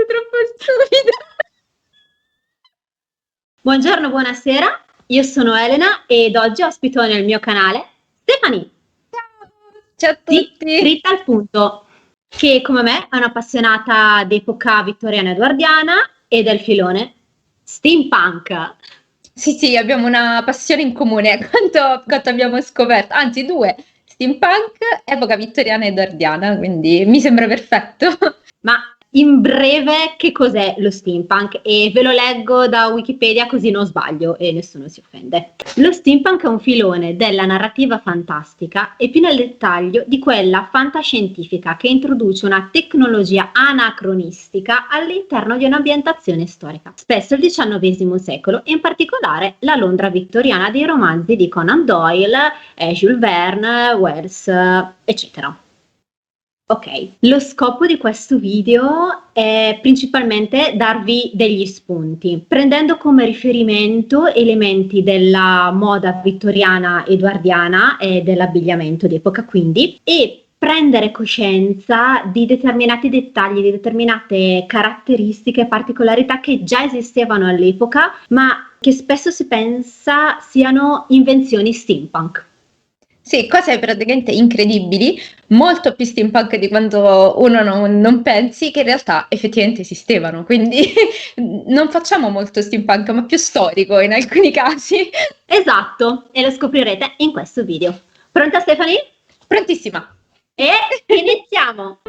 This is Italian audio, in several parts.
troppo stupido. Buongiorno, buonasera, io sono Elena ed oggi ospito nel mio canale Stephanie. Ciao a tutti! Dritta al punto, che come me è un'appassionata d'epoca vittoriana edwardiana e del filone steampunk. Sì, abbiamo una passione in comune, quanto abbiamo scoperto, anzi due, steampunk, epoca vittoriana e edwardiana, quindi mi sembra perfetto. Ma in breve, che cos'è lo steampunk? E ve lo leggo da Wikipedia così non sbaglio e nessuno si offende. Lo steampunk è un filone della narrativa fantastica e più nel dettaglio di quella fantascientifica che introduce una tecnologia anacronistica all'interno di un'ambientazione storica, spesso il XIX secolo e in particolare la Londra vittoriana dei romanzi di Conan Doyle, Jules Verne, Wells, eccetera. Ok, lo scopo di questo video è principalmente darvi degli spunti, prendendo come riferimento elementi della moda vittoriana edwardiana e dell'abbigliamento d'epoca quindi, e prendere coscienza di determinati dettagli, di determinate caratteristiche e particolarità che già esistevano all'epoca, ma che spesso si pensa siano invenzioni steampunk. Sì, cose praticamente incredibili, molto più steampunk di quanto uno non pensi, che in realtà effettivamente esistevano, quindi non facciamo molto steampunk, ma più storico in alcuni casi. Esatto, e lo scoprirete in questo video. Pronta Stephanie? Prontissima! E iniziamo!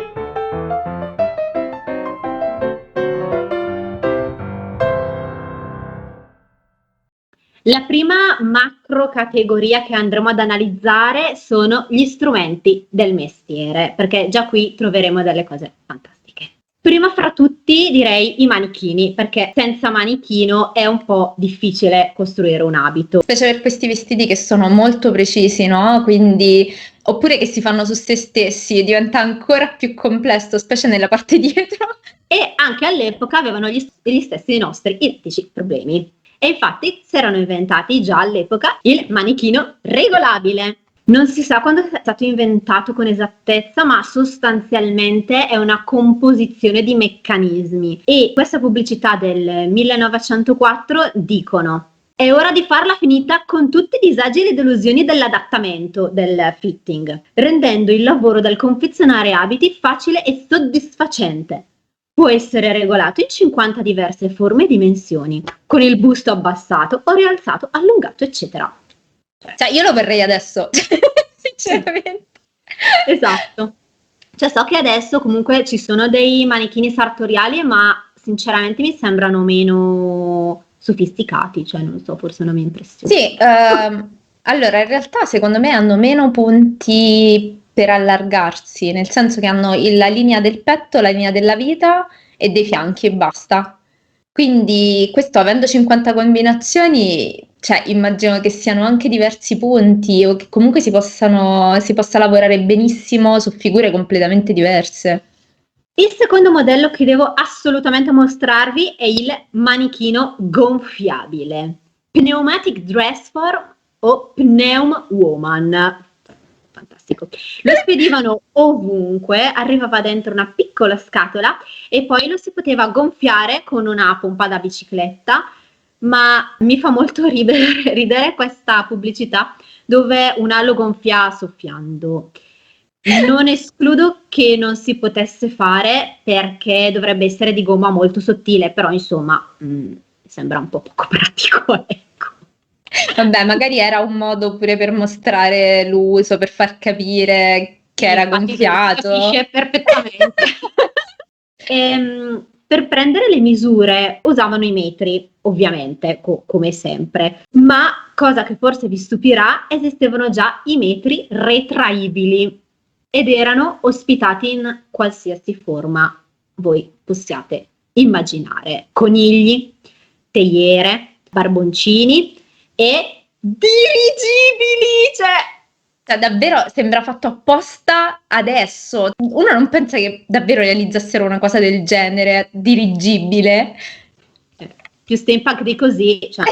La prima macro categoria che andremo ad analizzare sono gli strumenti del mestiere, perché già qui troveremo delle cose fantastiche. Prima fra tutti direi i manichini, perché senza manichino è un po' difficile costruire un abito. Specie per questi vestiti che sono molto precisi, no? Quindi, oppure che si fanno su se stessi, diventa ancora più complesso, specie nella parte dietro. E anche all'epoca avevano gli stessi nostri identici problemi. E infatti si erano inventati già all'epoca il manichino regolabile. Non si sa quando è stato inventato con esattezza, ma sostanzialmente è una composizione di meccanismi. E questa pubblicità del 1904 dicono: è ora di farla finita con tutti i disagi e le delusioni dell'adattamento, del fitting, rendendo il lavoro del confezionare abiti facile e soddisfacente. Può essere regolato in 50 diverse forme e dimensioni, con il busto abbassato o rialzato, allungato, eccetera. Cioè, io lo vorrei adesso, sinceramente. Esatto. Cioè, so che adesso comunque ci sono dei manichini sartoriali, ma sinceramente mi sembrano meno sofisticati, cioè non so, forse è una mia impressione. Sì, allora in realtà secondo me hanno meno punti per allargarsi, nel senso che hanno la linea del petto, la linea della vita e dei fianchi e basta. Quindi questo avendo 50 combinazioni, cioè immagino che siano anche diversi punti o che comunque si possa lavorare benissimo su figure completamente diverse. Il secondo modello che devo assolutamente mostrarvi è il manichino gonfiabile, Pneumatic Dress Form o Pneum Woman. Fantastico. Lo spedivano ovunque, arrivava dentro una piccola scatola e poi lo si poteva gonfiare con una pompa da bicicletta, ma mi fa molto ridere questa pubblicità dove una lo gonfia soffiando. Non escludo che non si potesse fare perché dovrebbe essere di gomma molto sottile, però insomma sembra un po' poco pratico, ecco. Vabbè, magari era un modo pure per mostrare l'uso, per far capire che era gonfiato. Si capisce perfettamente. Per prendere le misure usavano i metri, ovviamente, come sempre, ma cosa che forse vi stupirà, esistevano già i metri retraibili ed erano ospitati in qualsiasi forma voi possiate immaginare: conigli, teiere, barboncini e dirigibili, cioè davvero sembra fatto apposta adesso. Uno non pensa che davvero realizzassero una cosa del genere, dirigibile. Più steampunk di così, cioè.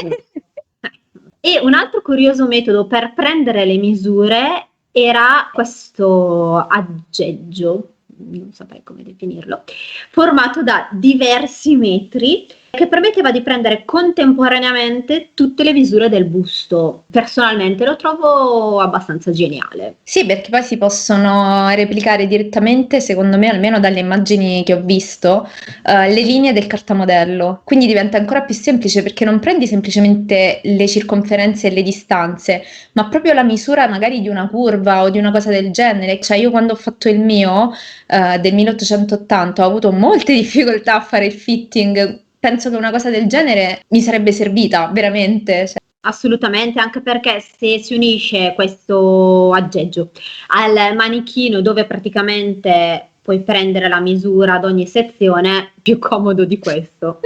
E un altro curioso metodo per prendere le misure era questo aggeggio, non saprei come definirlo, formato da diversi metri che permetteva di prendere contemporaneamente tutte le misure del busto. Personalmente lo trovo abbastanza geniale. Sì, perché poi si possono replicare direttamente, secondo me, almeno dalle immagini che ho visto, le linee del cartamodello. Quindi diventa ancora più semplice perché non prendi semplicemente le circonferenze e le distanze, ma proprio la misura magari di una curva o di una cosa del genere. Cioè io quando ho fatto il mio, del 1880, ho avuto molte difficoltà a fare il fitting. Penso che una cosa del genere mi sarebbe servita veramente. Cioè, Assolutamente, anche perché se si unisce questo aggeggio al manichino dove praticamente puoi prendere la misura ad ogni sezione, più comodo di questo.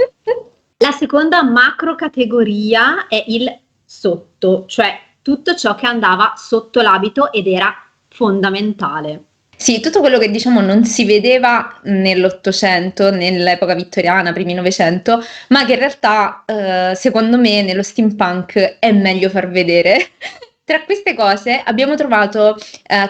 La seconda macro categoria è il sotto, cioè tutto ciò che andava sotto l'abito ed era fondamentale. sì, tutto quello che diciamo non si vedeva nell'Ottocento, nell'epoca vittoriana, primi Novecento, ma che in realtà, secondo me, nello steampunk è meglio far vedere. Tra queste cose abbiamo trovato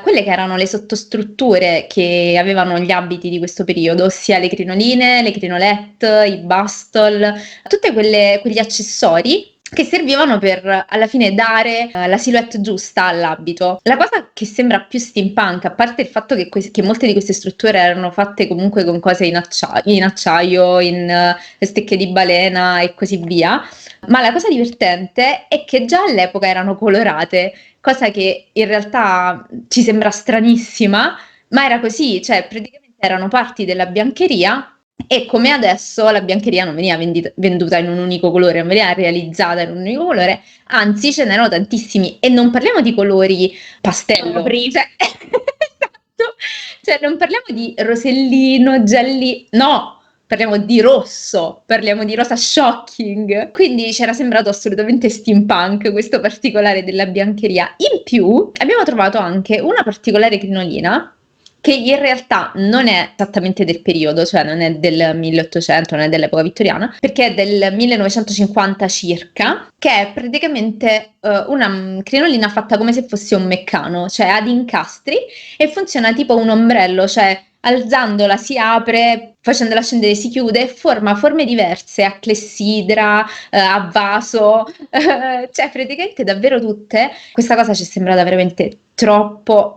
quelle che erano le sottostrutture che avevano gli abiti di questo periodo, ossia le crinoline, le crinolette, i bastol, tutti quegli accessori che servivano per alla fine dare la silhouette giusta all'abito. La cosa che sembra più steampunk, a parte il fatto che molte di queste strutture erano fatte comunque con cose in acciaio, in stecche di balena e così via, ma la cosa divertente è che già all'epoca erano colorate, cosa che in realtà ci sembra stranissima, ma era così, cioè praticamente erano parti della biancheria e come adesso la biancheria non veniva venduta in un unico colore, non veniva realizzata in un unico colore, anzi ce n'erano tantissimi e non parliamo di colori pastello, cioè, esatto, cioè non parliamo di rosellino, gialli, no, parliamo di rosso, parliamo di rosa shocking, quindi c'era sembrato assolutamente steampunk questo particolare della biancheria. In più abbiamo trovato anche una particolare crinolina che in realtà non è esattamente del periodo, cioè non è del 1800, non è dell'epoca vittoriana, perché è del 1950 circa, che è praticamente una crinolina fatta come se fosse un meccano, cioè ad incastri e funziona tipo un ombrello, cioè alzandola si apre, facendola scendere si chiude, forma forme diverse, a clessidra, a vaso, cioè praticamente davvero tutte. Questa cosa ci è sembrata veramente troppo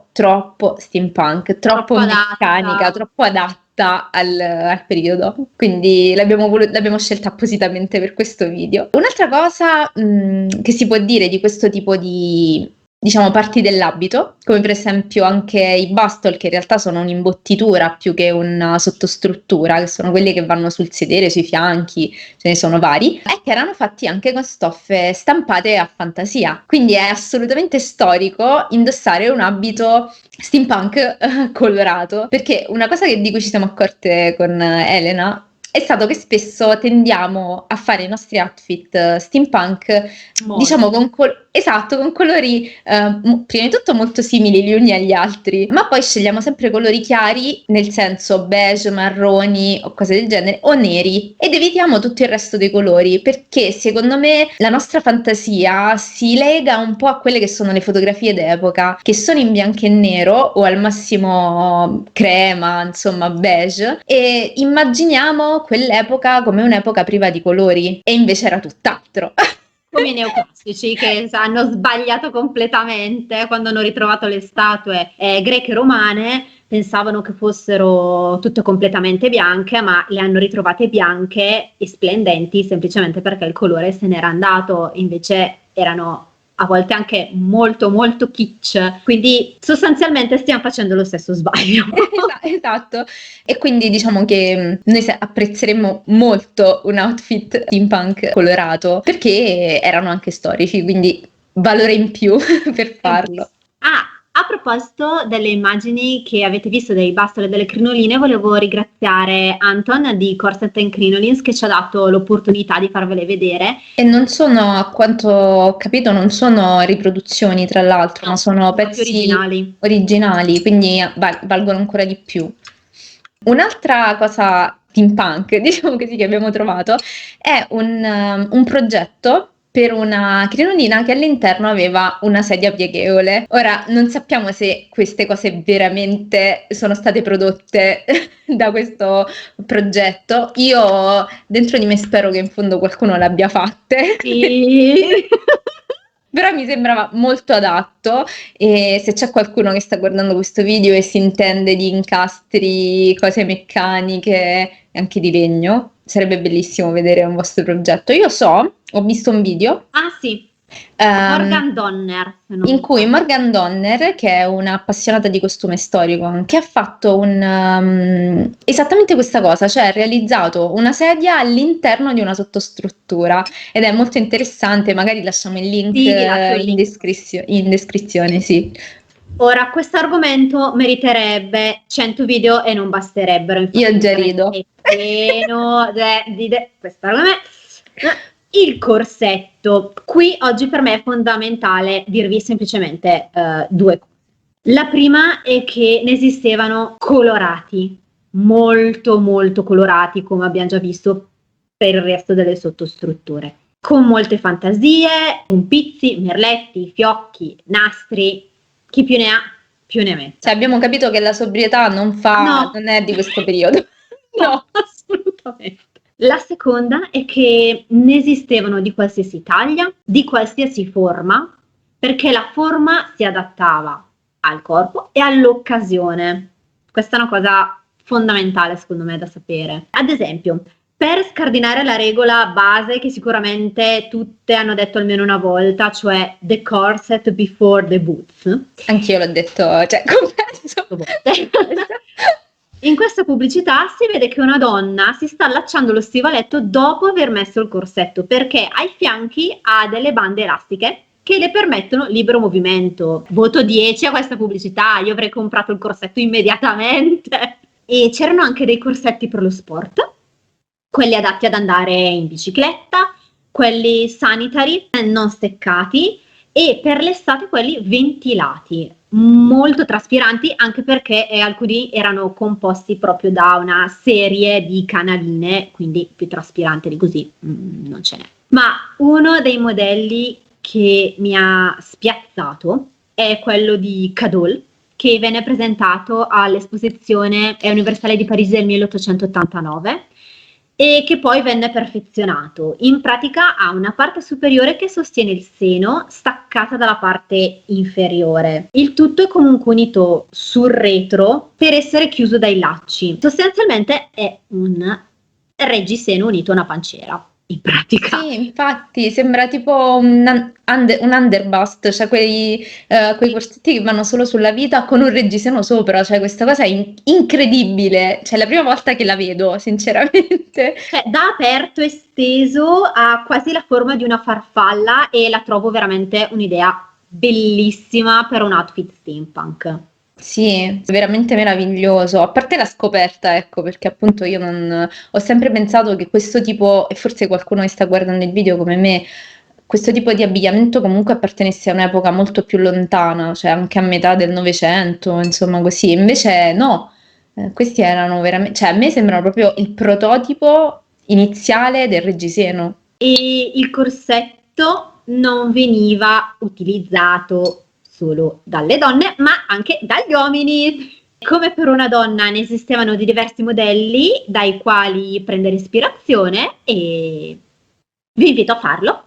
steampunk, troppo meccanica, troppo adatta al periodo. Quindi l'abbiamo scelta appositamente per questo video. Un'altra cosa che si può dire di questo tipo di, diciamo, parti dell'abito, come per esempio anche i bastol, che in realtà sono un'imbottitura più che una sottostruttura, che sono quelli che vanno sul sedere, sui fianchi, ce ne sono vari, è che erano fatti anche con stoffe stampate a fantasia. Quindi è assolutamente storico indossare un abito steampunk colorato, perché una cosa di cui ci siamo accorte con Elena è stato che spesso tendiamo a fare i nostri outfit steampunk, diciamo, esatto, con colori prima di tutto molto simili gli uni agli altri, ma poi scegliamo sempre colori chiari, nel senso beige, marroni o cose del genere, o neri, ed evitiamo tutto il resto dei colori, perché secondo me la nostra fantasia si lega un po' a quelle che sono le fotografie d'epoca, che sono in bianco e nero o al massimo crema, insomma beige, e immaginiamo quell'epoca come un'epoca priva di colori, e invece era tutt'altro. Come i neoclassici che hanno sbagliato completamente quando hanno ritrovato le statue greche e romane, pensavano che fossero tutte completamente bianche, ma le hanno ritrovate bianche e splendenti semplicemente perché il colore se n'era andato, invece erano a volte anche molto molto kitsch, quindi sostanzialmente stiamo facendo lo stesso sbaglio. Esatto, e quindi diciamo che noi apprezzeremmo molto un outfit steampunk colorato perché erano anche storici, quindi valore in più per farlo. A proposito delle immagini che avete visto dei bastoli e delle crinoline, volevo ringraziare Anton di Corset and Crinolines che ci ha dato l'opportunità di farvele vedere. E non sono, a quanto ho capito, non sono riproduzioni tra l'altro, ma sono pezzi originali, quindi valgono ancora di più. Un'altra cosa steampunk, diciamo così, che abbiamo trovato è un progetto per una crinolina che all'interno aveva una sedia pieghevole. Ora, non sappiamo se queste cose veramente sono state prodotte da questo progetto. Io dentro di me spero che in fondo qualcuno le abbia fatte. Sì. Però mi sembrava molto adatto, e se c'è qualcuno che sta guardando questo video e si intende di incastri, cose meccaniche e anche di legno, sarebbe bellissimo vedere un vostro progetto. Io ho visto un video Ah sì, ehm, Morgan Donner, se non in mi cui sbaglio. Morgan Donner, che è un'appassionata di costume storico, che ha fatto esattamente questa cosa, cioè ha realizzato una sedia all'interno di una sottostruttura, ed è molto interessante. Magari lasciamo il link Sì, vi lascio il in link. in descrizione, sì. Ora, questo argomento meriterebbe 100 video e non basterebbero, infatti Io già internet rido. è pieno di questo argomento. Il corsetto. Qui oggi per me è fondamentale dirvi semplicemente due cose. La prima è che ne esistevano colorati, molto molto colorati, come abbiamo già visto per il resto delle sottostrutture, con molte fantasie, con pizzi, merletti, fiocchi, nastri. Chi più ne ha, più ne metta. Cioè, abbiamo capito che la sobrietà No. non è di questo periodo. No, assolutamente. La seconda è che ne esistevano di qualsiasi taglia, di qualsiasi forma, perché la forma si adattava al corpo e all'occasione. Questa è una cosa fondamentale, secondo me, da sapere. Ad esempio, per scardinare la regola base che sicuramente tutte hanno detto almeno una volta, cioè the corset before the boots. Anch'io l'ho detto, cioè, compenso. In questa pubblicità si vede che una donna si sta allacciando lo stivaletto dopo aver messo il corsetto, perché ai fianchi ha delle bande elastiche che le permettono libero movimento. Voto 10 a questa pubblicità, io avrei comprato il corsetto immediatamente. E c'erano anche dei corsetti per lo sport, quelli adatti ad andare in bicicletta, quelli sanitary, non steccati, e per l'estate quelli ventilati, molto traspiranti, anche perché alcuni erano composti proprio da una serie di canaline, quindi più traspirante di così non ce n'è. Ma uno dei modelli che mi ha spiazzato è quello di Cadol, che venne presentato all'Esposizione Universale di Parigi del 1889 e che poi venne perfezionato. In pratica ha una parte superiore che sostiene il seno staccata dalla parte inferiore. Il tutto è comunque unito sul retro per essere chiuso dai lacci. Sostanzialmente è un reggiseno unito a una panciera. In pratica. Sì, infatti sembra tipo un underbust, cioè quei corsetti che vanno solo sulla vita con un reggiseno sopra, cioè questa cosa è incredibile, cioè è la prima volta che la vedo, sinceramente. Cioè, da aperto esteso ha quasi la forma di una farfalla e la trovo veramente un'idea bellissima per un outfit steampunk. Sì, veramente meraviglioso. A parte la scoperta, ecco, perché appunto io non ho sempre pensato che questo tipo, e forse qualcuno che sta guardando il video come me, questo tipo di abbigliamento comunque appartenesse a un'epoca molto più lontana, cioè anche a metà del Novecento, insomma così. Invece no, questi erano veramente, cioè a me sembrano proprio il prototipo iniziale del reggiseno. E il corsetto non veniva utilizzato solo dalle donne, ma anche dagli uomini. Come per una donna ne esistevano di diversi modelli dai quali prendere ispirazione e vi invito a farlo.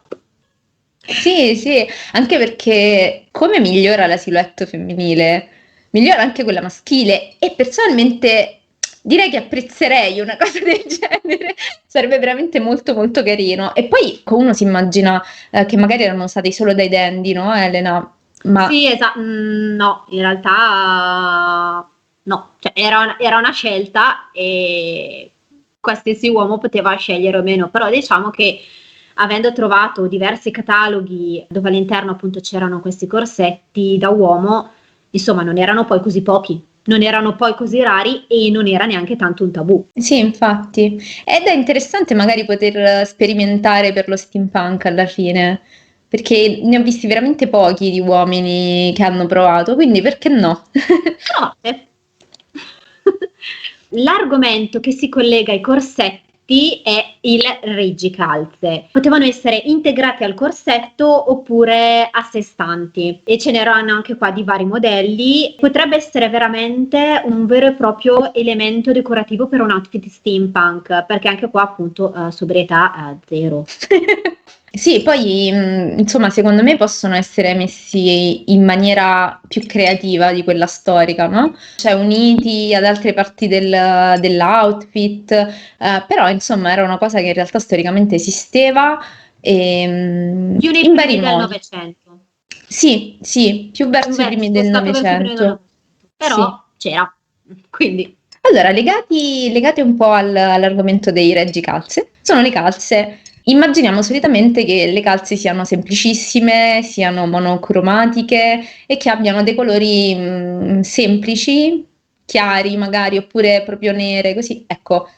Sì, sì, anche perché come migliora la silhouette femminile, migliora anche quella maschile, e personalmente direi che apprezzerei una cosa del genere, sarebbe veramente molto molto carino. E poi uno si immagina che magari erano usati solo dai dandy, no, Elena? Ma Sì, esatto, no, in realtà no, cioè era una scelta e qualsiasi uomo poteva scegliere o meno, però diciamo che avendo trovato diversi cataloghi dove all'interno appunto c'erano questi corsetti da uomo, insomma non erano poi così pochi, non erano poi così rari e non era neanche tanto un tabù. sì, infatti. Ed è interessante magari poter sperimentare per lo steampunk alla fine, perché ne ho visti veramente pochi di uomini che hanno provato, quindi perché no? Provate. L'argomento che si collega ai corsetti tutti è il reggicalze. Potevano essere integrati al corsetto oppure a sé stanti e ce n'erano anche qua di vari modelli. Potrebbe essere veramente un vero e proprio elemento decorativo per un outfit steampunk, perché anche qua appunto sobrietà zero. Sì, poi insomma, secondo me possono essere messi in maniera più creativa di quella storica, no? Cioè uniti ad altre parti dell'outfit, però insomma era una cosa che in realtà storicamente esisteva Più nei in primi vari del modi. Novecento. Sì, sì, più verso i primi del Spostato verso i primi del Novecento. Novecento. Sì. Però c'era. Quindi Allora, legati un po' all'argomento dei reggicalze, sono le calze. Immaginiamo solitamente che le calze siano semplicissime, siano monocromatiche e che abbiano dei colori semplici, chiari magari, oppure proprio nere, così. Ecco,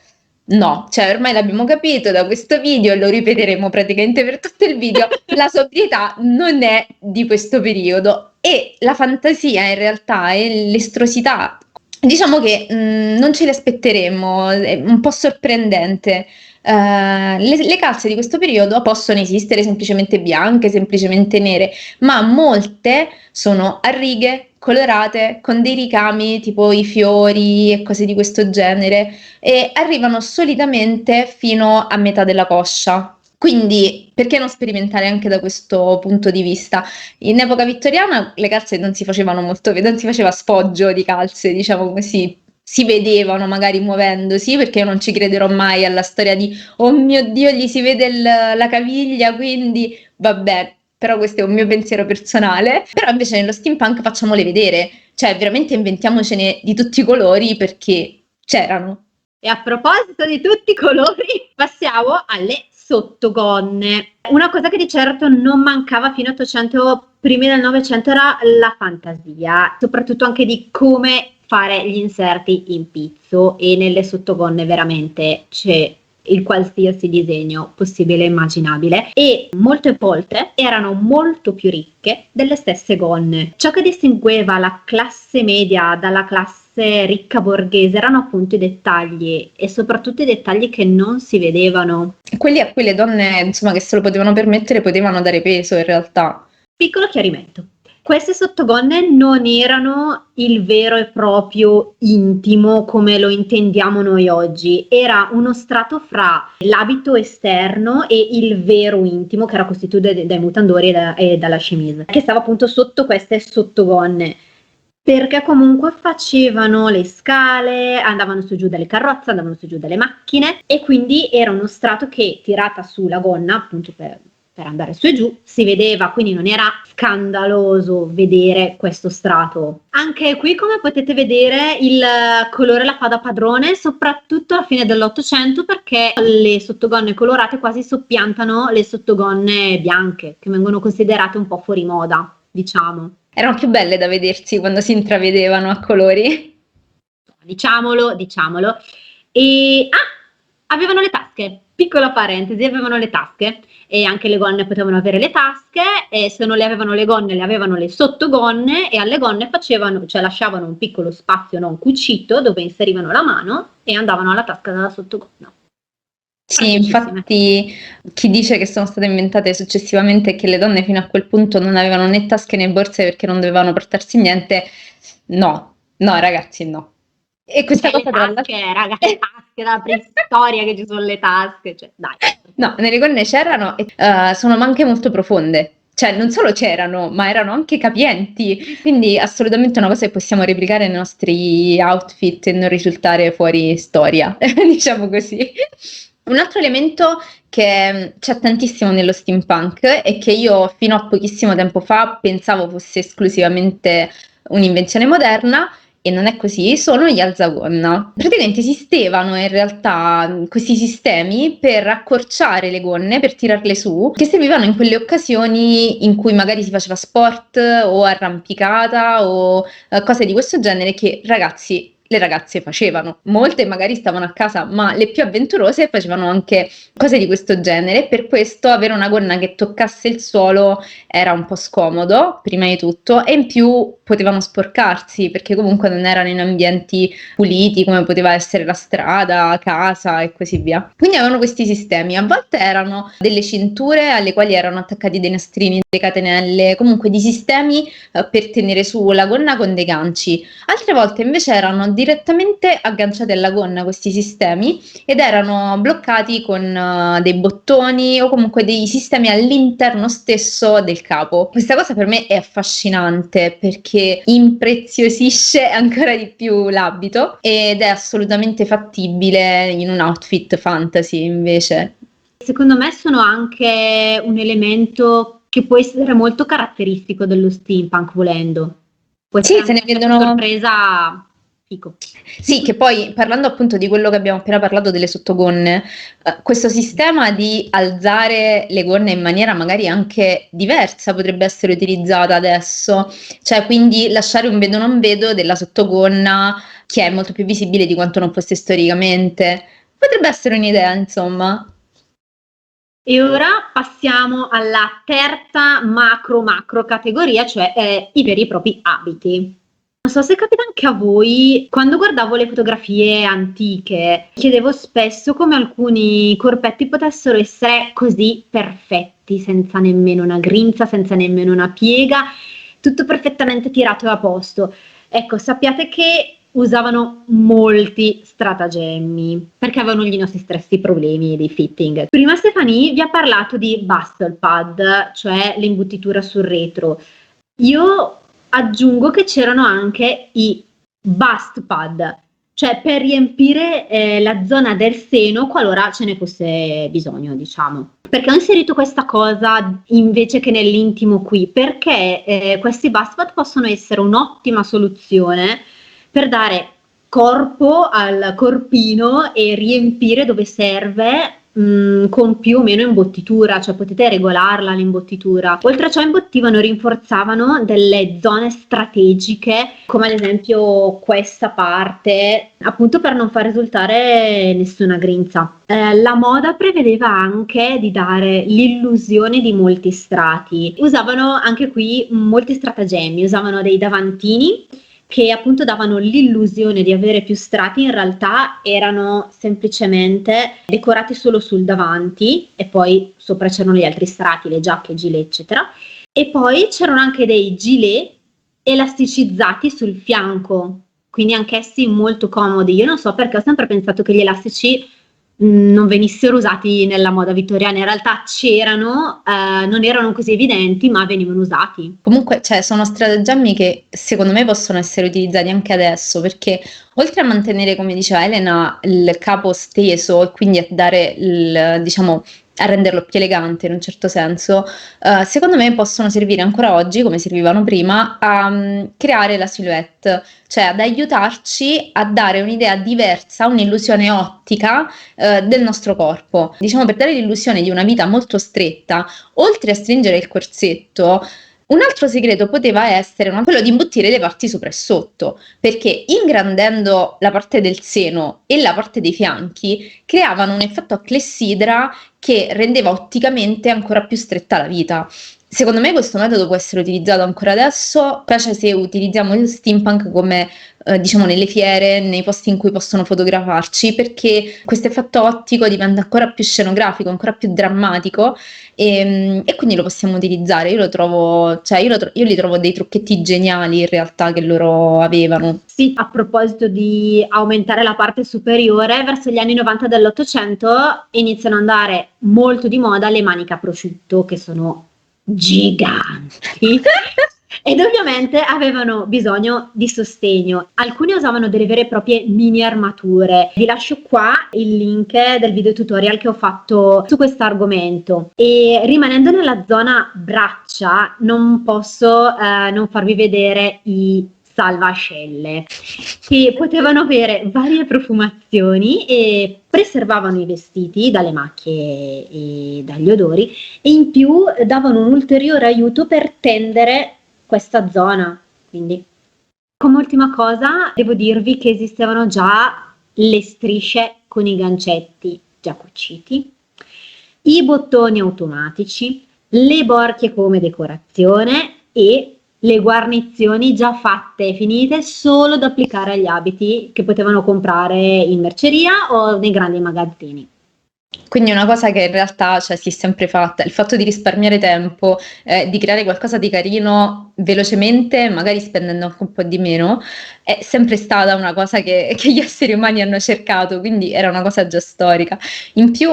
no, cioè ormai l'abbiamo capito da questo video e lo ripeteremo praticamente per tutto il video, la sobrietà non è di questo periodo e la fantasia in realtà e l'estrosità. Diciamo che non ce le aspetteremmo, è un po' sorprendente. Le calze di questo periodo possono esistere semplicemente bianche, semplicemente nere, ma molte sono a righe, colorate, con dei ricami tipo i fiori e cose di questo genere, e arrivano solitamente fino a metà della coscia. Quindi, perché non sperimentare anche da questo punto di vista? In epoca vittoriana le calze non si facevano molto, non si faceva sfoggio di calze, diciamo così, si vedevano magari muovendosi, perché io non ci crederò mai alla storia di oh mio Dio, gli si vede la caviglia, quindi vabbè, però questo è un mio pensiero personale. Però invece nello steampunk facciamole vedere, cioè veramente inventiamocene di tutti i colori perché c'erano. E a proposito di tutti i colori, passiamo alle sottogonne. Una cosa che di certo non mancava fino all'Ottocento, primi del Novecento, era la fantasia, soprattutto anche di come fare gli inserti in pizzo, e nelle sottogonne veramente c'è il qualsiasi disegno possibile e immaginabile, e molte volte erano molto più ricche delle stesse gonne. Ciò che distingueva la classe media dalla classe ricca borghese erano appunto i dettagli, e soprattutto i dettagli che non si vedevano. Quelli a cui le donne, insomma, che se lo potevano permettere potevano dare peso in realtà. Piccolo chiarimento: queste sottogonne non erano il vero e proprio intimo come lo intendiamo noi oggi, era uno strato fra l'abito esterno e il vero intimo, che era costituito dai mutandori e dalla chemise, che stava appunto sotto queste sottogonne, perché comunque facevano le scale, andavano su giù dalle carrozze, andavano su giù dalle macchine, e quindi era uno strato che, tirata su la gonna appunto per andare su e giù, si vedeva, quindi non era scandaloso vedere questo strato. Anche qui, come potete vedere, il colore la fa da padrone, soprattutto alla fine dell'Ottocento, perché le sottogonne colorate quasi soppiantano le sottogonne bianche, che vengono considerate un po' fuori moda, diciamo. Erano più belle da vedersi quando si intravedevano a colori. Diciamolo. E avevano le tasche. Piccola parentesi, avevano le tasche, e anche le gonne potevano avere le tasche, e se non le avevano le gonne, le avevano le sottogonne, e alle gonne lasciavano un piccolo spazio non cucito dove inserivano la mano e andavano alla tasca della sottogonna. Sì, infatti chi dice che sono state inventate successivamente e che le donne fino a quel punto non avevano né tasche né borse perché non dovevano portarsi niente, no, ragazzi, no. E questa cosa le tasche, ragazzi, tasche dalla preistoria che ci sono le tasche, cioè dai. No, nelle gonne c'erano e sono anche molto profonde. Cioè, non solo c'erano, ma erano anche capienti. Quindi assolutamente una cosa che possiamo replicare nei nostri outfit e non risultare fuori storia, diciamo così. Un altro elemento che c'è tantissimo nello steampunk e che io fino a pochissimo tempo fa pensavo fosse esclusivamente un'invenzione moderna, e non è così, sono gli alzagonna. Praticamente esistevano in realtà questi sistemi per accorciare le gonne, per tirarle su, che servivano in quelle occasioni in cui magari si faceva sport o arrampicata o cose di questo genere, che ragazzi, le ragazze facevano. Molte magari stavano a casa, ma le più avventurose facevano anche cose di questo genere. Per questo avere una gonna che toccasse il suolo era un po' scomodo, prima di tutto, e in più potevano sporcarsi, perché comunque non erano in ambienti puliti come poteva essere la strada, casa e così via. Quindi avevano questi sistemi. A volte erano delle cinture alle quali erano attaccati dei nastrini, delle catenelle, comunque di sistemi per tenere su la gonna con dei ganci. Altre volte invece erano direttamente agganciati alla gonna questi sistemi ed erano bloccati con dei bottoni o comunque dei sistemi all'interno stesso del capo. Questa cosa per me è affascinante perché impreziosisce ancora di più l'abito ed è assolutamente fattibile in un outfit fantasy invece. Secondo me sono anche un elemento che può essere molto caratteristico dello steampunk volendo. Può essere Sì, se anche ne un effetto vedono. sorpresa fico. Sì, che poi parlando appunto di quello che abbiamo appena parlato delle sottogonne, questo sistema di alzare le gonne in maniera magari anche diversa potrebbe essere utilizzata adesso, cioè quindi lasciare un vedo non vedo della sottogonna che è molto più visibile di quanto non fosse storicamente. Potrebbe essere un'idea, insomma. E ora passiamo alla terza macro categoria, cioè i veri e propri abiti. Non so se capita anche a voi, quando guardavo le fotografie antiche, chiedevo spesso come alcuni corpetti potessero essere così perfetti, senza nemmeno una grinza, senza nemmeno una piega, tutto perfettamente tirato e a posto. Ecco, sappiate che usavano molti stratagemmi perché avevano gli nostri stessi problemi dei fitting. Prima Stefanie vi ha parlato di bustle pad, cioè l'imbottitura sul retro. Io aggiungo che c'erano anche i bust pad, cioè per riempire la zona del seno qualora ce ne fosse bisogno, diciamo. Perché ho inserito questa cosa invece che nell'intimo qui? Perché questi bust pad possono essere un'ottima soluzione per dare corpo al corpino e riempire dove serve con più o meno imbottitura, cioè potete regolarla l'imbottitura. Oltre a ciò imbottivano e rinforzavano delle zone strategiche, come ad esempio questa parte, appunto per non far risultare nessuna grinza. La moda prevedeva anche di dare l'illusione di molti strati. Usavano anche qui molti stratagemmi, usavano dei davantini che appunto davano l'illusione di avere più strati, in realtà erano semplicemente decorati solo sul davanti e poi sopra c'erano gli altri strati, le giacche, gilet, eccetera. E poi c'erano anche dei gilet elasticizzati sul fianco, quindi anch'essi molto comodi. Io non so perché ho sempre pensato che gli elastici non venissero usati nella moda vittoriana, in realtà c'erano, non erano così evidenti, ma venivano usati. Comunque, cioè, sono stratagemmi che secondo me possono essere utilizzati anche adesso, perché oltre a mantenere, come diceva Elena, il capo steso e quindi a dare diciamo, a renderlo più elegante in un certo senso, secondo me possono servire ancora oggi, come servivano prima, a creare la silhouette, cioè ad aiutarci a dare un'idea diversa, un'illusione ottica del nostro corpo. Diciamo, per dare l'illusione di una vita molto stretta, oltre a stringere il corsetto, un altro segreto poteva essere quello di imbottire le parti sopra e sotto, perché ingrandendo la parte del seno e la parte dei fianchi creavano un effetto a clessidra che rendeva otticamente ancora più stretta la vita. Secondo me questo metodo può essere utilizzato ancora adesso, specie se utilizziamo il steampunk come diciamo nelle fiere, nei posti in cui possono fotografarci, perché questo effetto ottico diventa ancora più scenografico, ancora più drammatico e quindi lo possiamo utilizzare. Io lo trovo, cioè io li trovo dei trucchetti geniali in realtà che loro avevano. Sì, a proposito di aumentare la parte superiore, verso gli anni 90 dell'Ottocento iniziano ad andare molto di moda le maniche a prosciutto, che sono giganti. Ed ovviamente avevano bisogno di sostegno. Alcuni usavano delle vere e proprie mini armature. Vi lascio qua il link del video tutorial che ho fatto su questo argomento. E rimanendo nella zona braccia, non posso non farvi vedere i salvascelle, che potevano avere varie profumazioni e preservavano i vestiti dalle macchie e dagli odori e in più davano un ulteriore aiuto per tendere questa zona, quindi Come ultima cosa, devo dirvi che esistevano già le strisce con i gancetti già cuciti, i bottoni automatici, le borchie come decorazione e le guarnizioni già fatte e finite solo da applicare agli abiti che potevano comprare in merceria o nei grandi magazzini. Quindi una cosa che in realtà, cioè, si è sempre fatta, il fatto di risparmiare tempo, di creare qualcosa di carino velocemente, magari spendendo anche un po' di meno, è sempre stata una cosa che gli esseri umani hanno cercato, quindi era una cosa già storica. In più,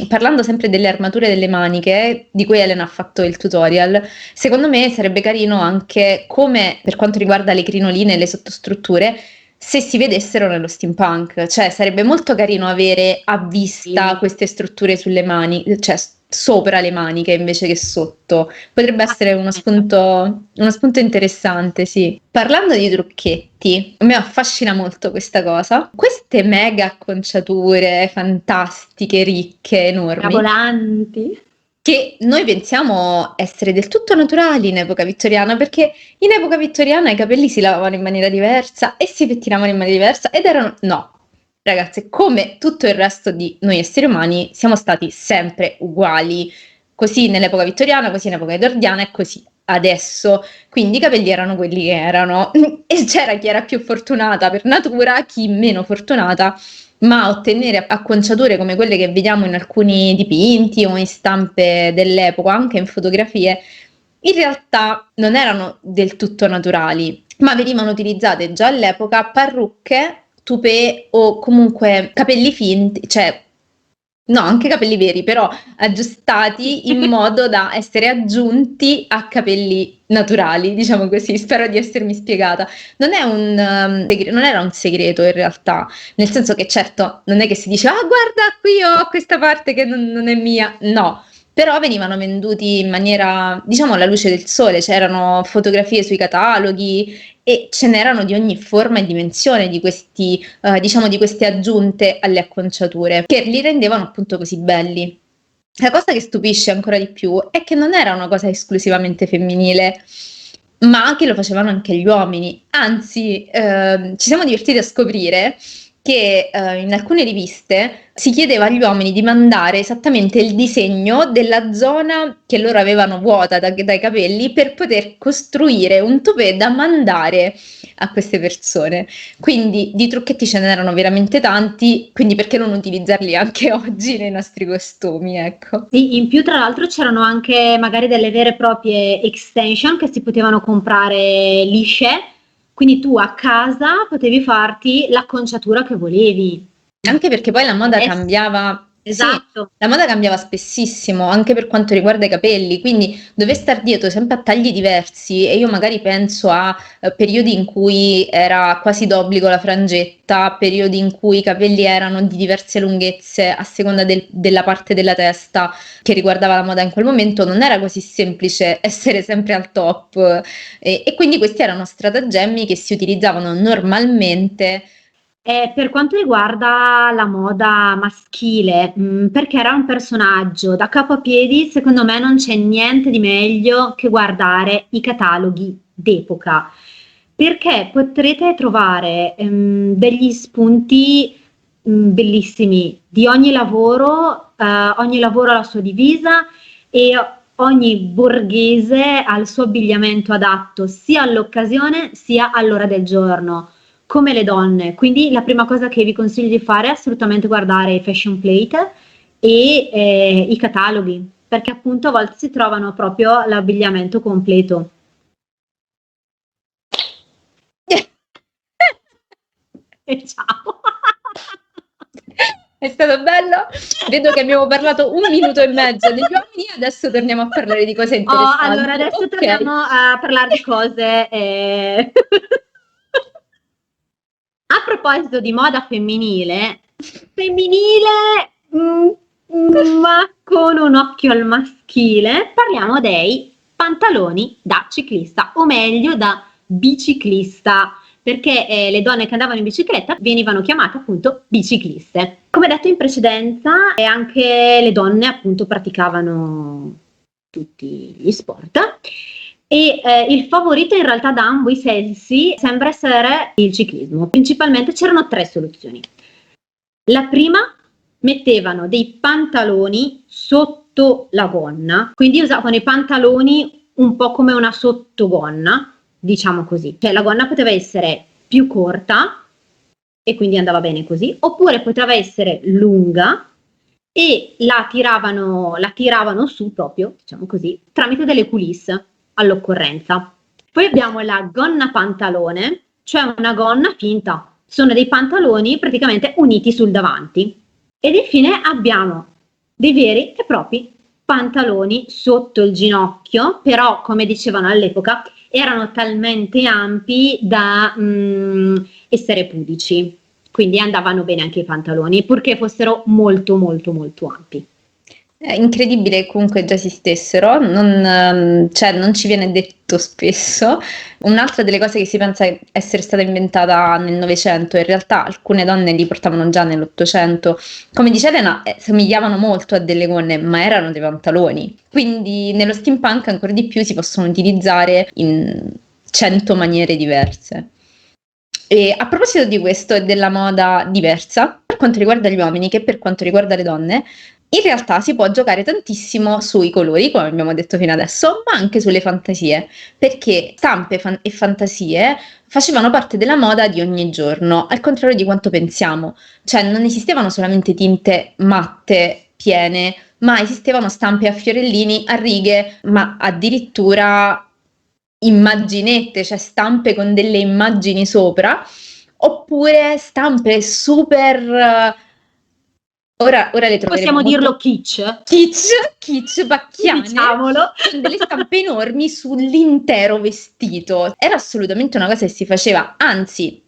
parlando sempre delle armature delle maniche, di cui Elena ha fatto il tutorial, secondo me sarebbe carino anche come per quanto riguarda le crinoline e le sottostrutture, se si vedessero nello steampunk, cioè sarebbe molto carino avere a vista Sì. queste strutture sulle mani, cioè sopra le maniche invece che sotto. Potrebbe essere uno spunto interessante, sì. Parlando di trucchetti, a me affascina molto questa cosa. Queste mega acconciature fantastiche, ricche, enormi, Mirabolanti. che noi pensiamo essere del tutto naturali in epoca vittoriana, perché in epoca vittoriana i capelli si lavavano in maniera diversa e si pettinavano in maniera diversa ed erano... No, ragazzi, come tutto il resto di noi esseri umani, siamo stati sempre uguali, così nell'epoca vittoriana, così in epoca edoardiana e così adesso. Quindi i capelli erano quelli che erano e c'era chi era più fortunata per natura, chi meno fortunata, ma ottenere acconciature come quelle che vediamo in alcuni dipinti o in stampe dell'epoca, anche in fotografie, in realtà non erano del tutto naturali, ma venivano utilizzate già all'epoca parrucche, toupé o comunque capelli finti, cioè no, anche capelli veri, però aggiustati in modo da essere aggiunti a capelli naturali, diciamo così. Spero di essermi spiegata. Non è non era un segreto in realtà, nel senso che certo non è che si dice ah guarda qui ho questa parte che non è mia, no. Però venivano venduti in maniera, diciamo, alla luce del sole, c'erano fotografie sui cataloghi e ce n'erano di ogni forma e dimensione di questi, diciamo, di queste aggiunte alle acconciature, che li rendevano appunto così belli. La cosa che stupisce ancora di più è che non era una cosa esclusivamente femminile, ma che lo facevano anche gli uomini. Anzi, ci siamo divertiti a scoprire che in alcune riviste si chiedeva agli uomini di mandare esattamente il disegno della zona che loro avevano vuota dai capelli per poter costruire un toupé da mandare a queste persone. Quindi di trucchetti ce n'erano veramente tanti, quindi perché non utilizzarli anche oggi nei nostri costumi, ecco. Sì, in più tra l'altro c'erano anche magari delle vere e proprie extension che si potevano comprare lisce, quindi tu a casa potevi farti l'acconciatura che volevi. Anche perché poi la moda Adesso- cambiava, sì, Esatto. la moda cambiava spessissimo, anche per quanto riguarda i capelli, quindi dover star dietro sempre a tagli diversi e io magari penso a periodi in cui era quasi d'obbligo la frangetta, periodi in cui i capelli erano di diverse lunghezze a seconda della parte della testa che riguardava la moda in quel momento, non era così semplice essere sempre al top e quindi questi erano stratagemmi che si utilizzavano normalmente. Per quanto riguarda la moda maschile, perché era un personaggio da capo a piedi, secondo me non c'è niente di meglio che guardare i cataloghi d'epoca, perché potrete trovare degli spunti bellissimi di ogni lavoro ha la sua divisa e ogni borghese ha il suo abbigliamento adatto sia all'occasione sia all'ora del giorno come le donne. Quindi la prima cosa che vi consiglio di fare è assolutamente guardare i fashion plate e i cataloghi, perché appunto a volte si trovano proprio l'abbigliamento completo. E ciao! È stato bello. Vedo che abbiamo parlato 1 minuto e mezzo degli uomini, adesso torniamo a parlare di cose Oh, interessanti. allora adesso Ok. torniamo a parlare di cose. A proposito di moda femminile, ma con un occhio al maschile, parliamo dei pantaloni da ciclista, o meglio da biciclista, perché le donne che andavano in bicicletta venivano chiamate appunto bicicliste. Come detto in precedenza, anche le donne appunto praticavano tutti gli sport E il favorito in realtà da ambo i sensi sembra essere il ciclismo. Principalmente c'erano 3 soluzioni. La prima, mettevano dei pantaloni sotto la gonna, quindi usavano i pantaloni un po' come una sottogonna, diciamo così. Cioè la gonna poteva essere più corta e quindi andava bene così, oppure poteva essere lunga e la tiravano su proprio, diciamo così, tramite delle coulisse all'occorrenza. Poi abbiamo la gonna pantalone, cioè una gonna finta. Sono dei pantaloni praticamente uniti sul davanti. Ed infine abbiamo dei veri e propri pantaloni sotto il ginocchio, però come dicevano all'epoca erano talmente ampi da essere pudici, quindi andavano bene anche i pantaloni, purché fossero molto molto molto ampi. È incredibile che comunque già esistessero, cioè non ci viene detto spesso. Un'altra delle cose che si pensa essere stata inventata nel Novecento, in realtà alcune donne li portavano già nell'Ottocento. Come dice Elena, somigliavano molto a delle gonne, ma erano dei pantaloni. Quindi nello steampunk ancora di più si possono utilizzare in 100 maniere diverse. E a proposito di questo e della moda diversa, per quanto riguarda gli uomini che per quanto riguarda le donne, in realtà si può giocare tantissimo sui colori, come abbiamo detto fino adesso, ma anche sulle fantasie, perché stampe e fantasie facevano parte della moda di ogni giorno, al contrario di quanto pensiamo. Cioè non esistevano solamente tinte matte, piene, ma esistevano stampe a fiorellini, a righe, ma addirittura immaginette, cioè stampe con delle immagini sopra, oppure stampe super... ora le troveremo Possiamo molto dirlo kitsch? kitsch, bacchiane, Diciamolo. con delle stampe enormi sull'intero vestito. Era assolutamente una cosa che si faceva, anzi,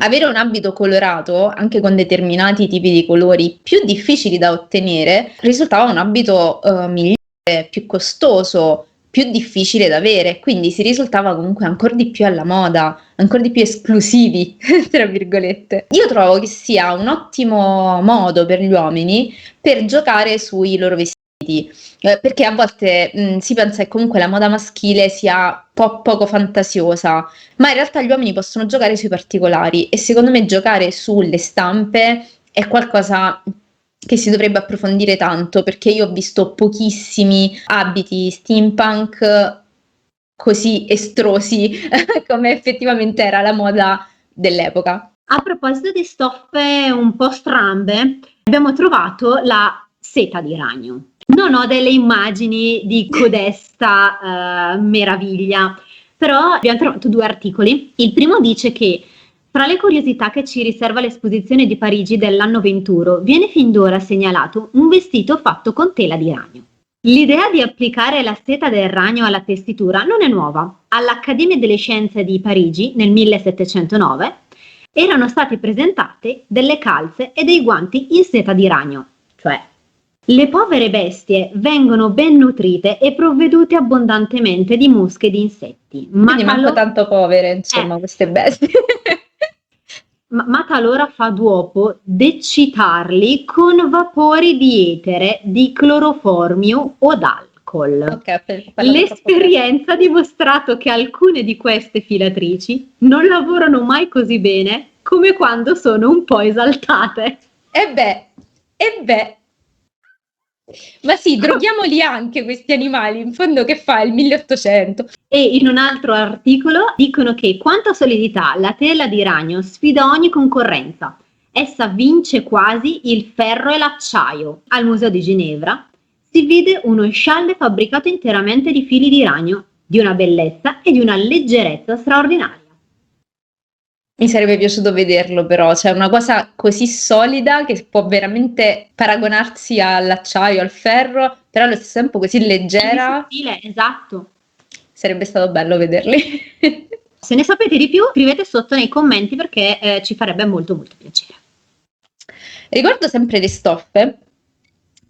avere un abito colorato, anche con determinati tipi di colori più difficili da ottenere, risultava un abito migliore, più costoso, più difficile da avere, quindi si risultava comunque ancora di più alla moda, ancora di più esclusivi, tra virgolette. Io trovo che sia un ottimo modo per gli uomini per giocare sui loro vestiti, perché a volte si pensa che comunque la moda maschile sia poco fantasiosa, ma in realtà gli uomini possono giocare sui particolari e secondo me giocare sulle stampe è qualcosa che si dovrebbe approfondire tanto, perché io ho visto pochissimi abiti steampunk così estrosi come effettivamente era la moda dell'epoca. A proposito di stoffe un po' strambe, abbiamo trovato la seta di ragno. Non ho delle immagini di codesta meraviglia, però abbiamo trovato 2 articoli. Il primo dice che fra le curiosità che ci riserva l'esposizione di Parigi dell'anno 21 viene fin d'ora segnalato un vestito fatto con tela di ragno. L'idea di applicare la seta del ragno alla tessitura non è nuova. All'Accademia delle Scienze di Parigi nel 1709 erano state presentate delle calze e dei guanti in seta di ragno, cioè le povere bestie vengono ben nutrite e provvedute abbondantemente di mosche e di insetti, Quindi manco tanto povere, insomma, queste bestie. ma talora fa d'uopo d'eccitarli con vapori di etere, di cloroformio o d'alcol. Okay, L'esperienza ha dimostrato che alcune di queste filatrici non lavorano mai così bene come quando sono un po' esaltate. E beh. Ma sì, droghiamoli anche questi animali, in fondo che fa il 1800? E in un altro articolo dicono che quanto a solidità la tela di ragno sfida ogni concorrenza. Essa vince quasi il ferro e l'acciaio. Al Museo di Ginevra si vede uno scialle fabbricato interamente di fili di ragno, di una bellezza e di una leggerezza straordinaria. Mi sarebbe piaciuto vederlo però, cioè una cosa così solida che può veramente paragonarsi all'acciaio, al ferro, però allo stesso tempo così leggera. Sottile, esatto. Sarebbe stato bello vederli. Se ne sapete di più, scrivete sotto nei commenti perché ci farebbe molto molto piacere. Riguardo sempre le stoffe,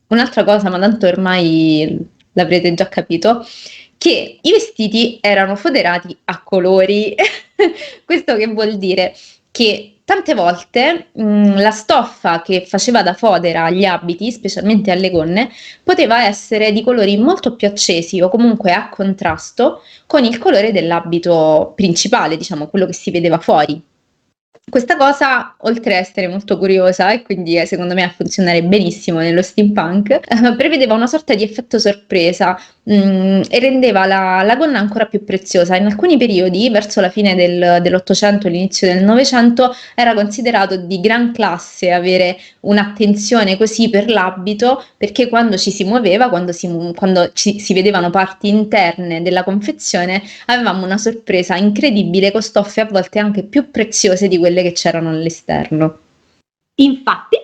un'altra cosa, ma tanto ormai l'avrete già capito, che i vestiti erano foderati a colori. Questo che vuol dire? Che tante volte la stoffa che faceva da fodera agli abiti, specialmente alle gonne, poteva essere di colori molto più accesi o comunque a contrasto con il colore dell'abito principale, diciamo, quello che si vedeva fuori. Questa cosa, oltre a essere molto curiosa e quindi secondo me a funzionare benissimo nello steampunk, prevedeva una sorta di effetto sorpresa e rendeva la gonna ancora più preziosa. In alcuni periodi, verso la fine dell'Ottocento e l'inizio del Novecento, era considerato di gran classe avere un'attenzione così per l'abito, perché quando ci si muoveva, quando si vedevano parti interne della confezione, avevamo una sorpresa incredibile con stoffe a volte anche più preziose di quelle che c'erano all'esterno. Infatti,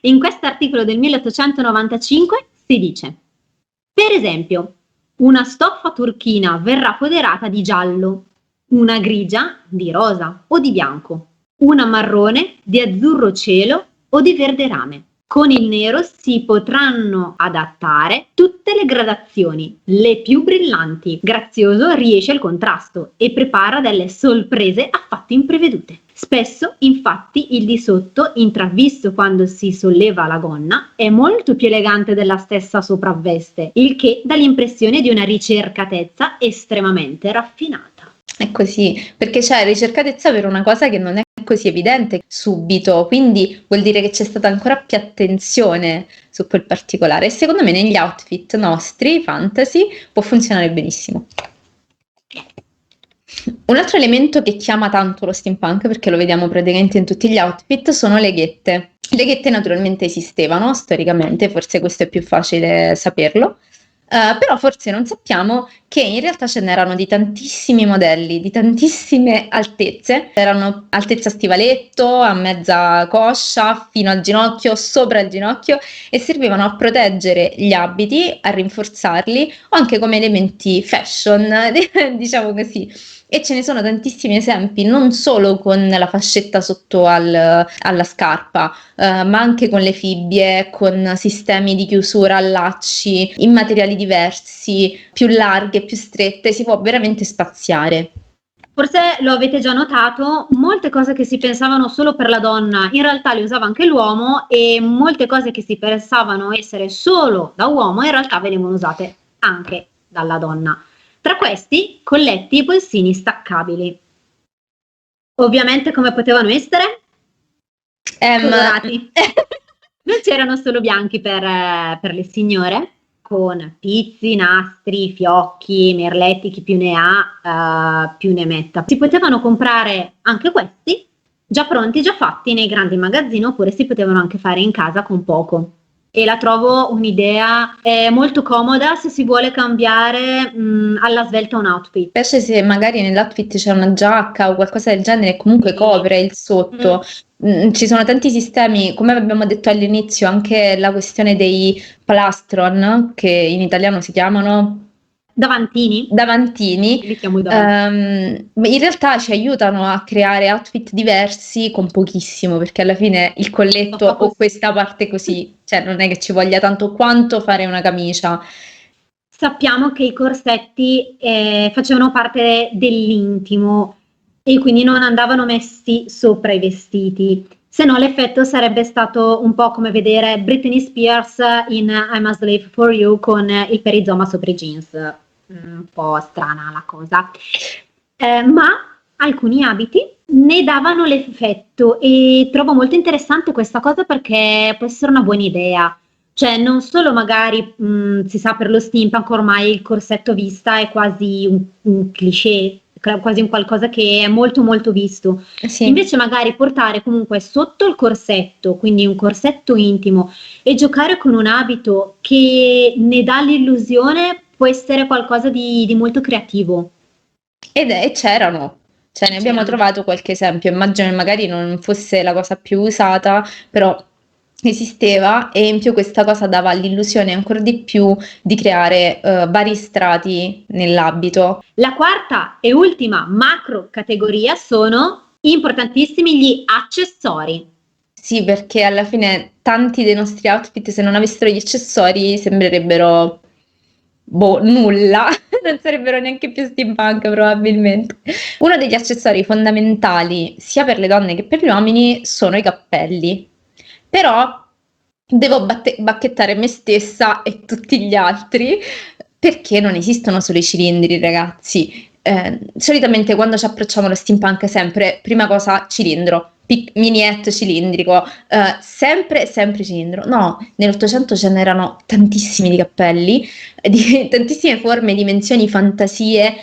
in questo articolo del 1895 si dice: per esempio, una stoffa turchina verrà foderata di giallo, una grigia di rosa o di bianco, una marrone di azzurro cielo o di verde rame. Con il nero si potranno adattare tutte le gradazioni, le più brillanti. Grazioso riesce al contrasto e prepara delle sorprese affatto imprevedute. Spesso, infatti, il di sotto, intravisto quando si solleva la gonna, è molto più elegante della stessa sopravveste, il che dà l'impressione di una ricercatezza estremamente raffinata. È così, perché c'è ricercatezza per una cosa che non è così evidente subito, quindi vuol dire che c'è stata ancora più attenzione su quel particolare e secondo me negli outfit nostri, fantasy, può funzionare benissimo. Un altro elemento che chiama tanto lo steampunk, perché lo vediamo praticamente in tutti gli outfit, sono le ghette. Le ghette naturalmente esistevano storicamente, forse questo è più facile saperlo, però forse non sappiamo che in realtà ce n'erano di tantissimi modelli, di tantissime altezze. Erano altezza stivaletto, a mezza coscia, fino al ginocchio, sopra il ginocchio e servivano a proteggere gli abiti, a rinforzarli o anche come elementi fashion, diciamo così. E ce ne sono tantissimi esempi, non solo con la fascetta sotto alla scarpa, ma anche con le fibbie, con sistemi di chiusura a lacci, in materiali diversi, più larghe, più strette, si può veramente spaziare. Forse lo avete già notato, molte cose che si pensavano solo per la donna in realtà le usava anche l'uomo e molte cose che si pensavano essere solo da uomo in realtà venivano usate anche dalla donna. Tra questi, colletti e bolsini staccabili. Ovviamente come potevano essere? Colorati. Non c'erano solo bianchi per le signore, con pizzi, nastri, fiocchi, merletti, chi più ne ha, più ne metta. Si potevano comprare anche questi, già pronti, già fatti nei grandi magazzini, oppure si potevano anche fare in casa con poco. E la trovo un'idea molto comoda se si vuole cambiare alla svelta un outfit. Specie se magari nell'outfit c'è una giacca o qualcosa del genere e comunque copre il sotto. Ci sono tanti sistemi, come abbiamo detto all'inizio, anche la questione dei plastron, che in italiano si chiamano Davantini, davantini, li chiamo davantini. in realtà ci aiutano a creare outfit diversi con pochissimo, perché alla fine il colletto o questa parte così, cioè non è che ci voglia tanto quanto fare una camicia. Sappiamo che i corsetti facevano parte dell'intimo e quindi non andavano messi sopra i vestiti, se no l'effetto sarebbe stato un po' come vedere Britney Spears in I'm a Slave for You con il perizoma sopra i jeans. Un po' strana la cosa, ma alcuni abiti ne davano l'effetto e trovo molto interessante questa cosa perché può essere una buona idea. Cioè non solo magari si sa per lo steampunk ormai il corsetto a vista è quasi un cliché, quasi un qualcosa che è molto molto visto. Sì. Invece magari portare comunque sotto il corsetto, quindi un corsetto intimo, e giocare con un abito che ne dà l'illusione può essere qualcosa di molto creativo. E c'erano. Cioè, ne abbiamo trovato qualche esempio. Immagino che magari non fosse la cosa più usata, però esisteva e in più questa cosa dava l'illusione ancora di più di creare vari strati nell'abito. La quarta e ultima macro categoria sono importantissimi gli accessori. Sì, perché alla fine tanti dei nostri outfit, se non avessero gli accessori, sembrerebbero nulla. non sarebbero neanche più steampunk probabilmente. Uno degli accessori fondamentali sia per le donne che per gli uomini sono i cappelli. Però devo bacchettare me stessa e tutti gli altri perché non esistono solo i cilindri, ragazzi. Solitamente quando ci approcciamo allo steampunk sempre, prima cosa, cilindro, miniette cilindrico, sempre cilindro. No, nell'Ottocento ce n'erano tantissimi di cappelli, di tantissime forme, dimensioni, fantasie.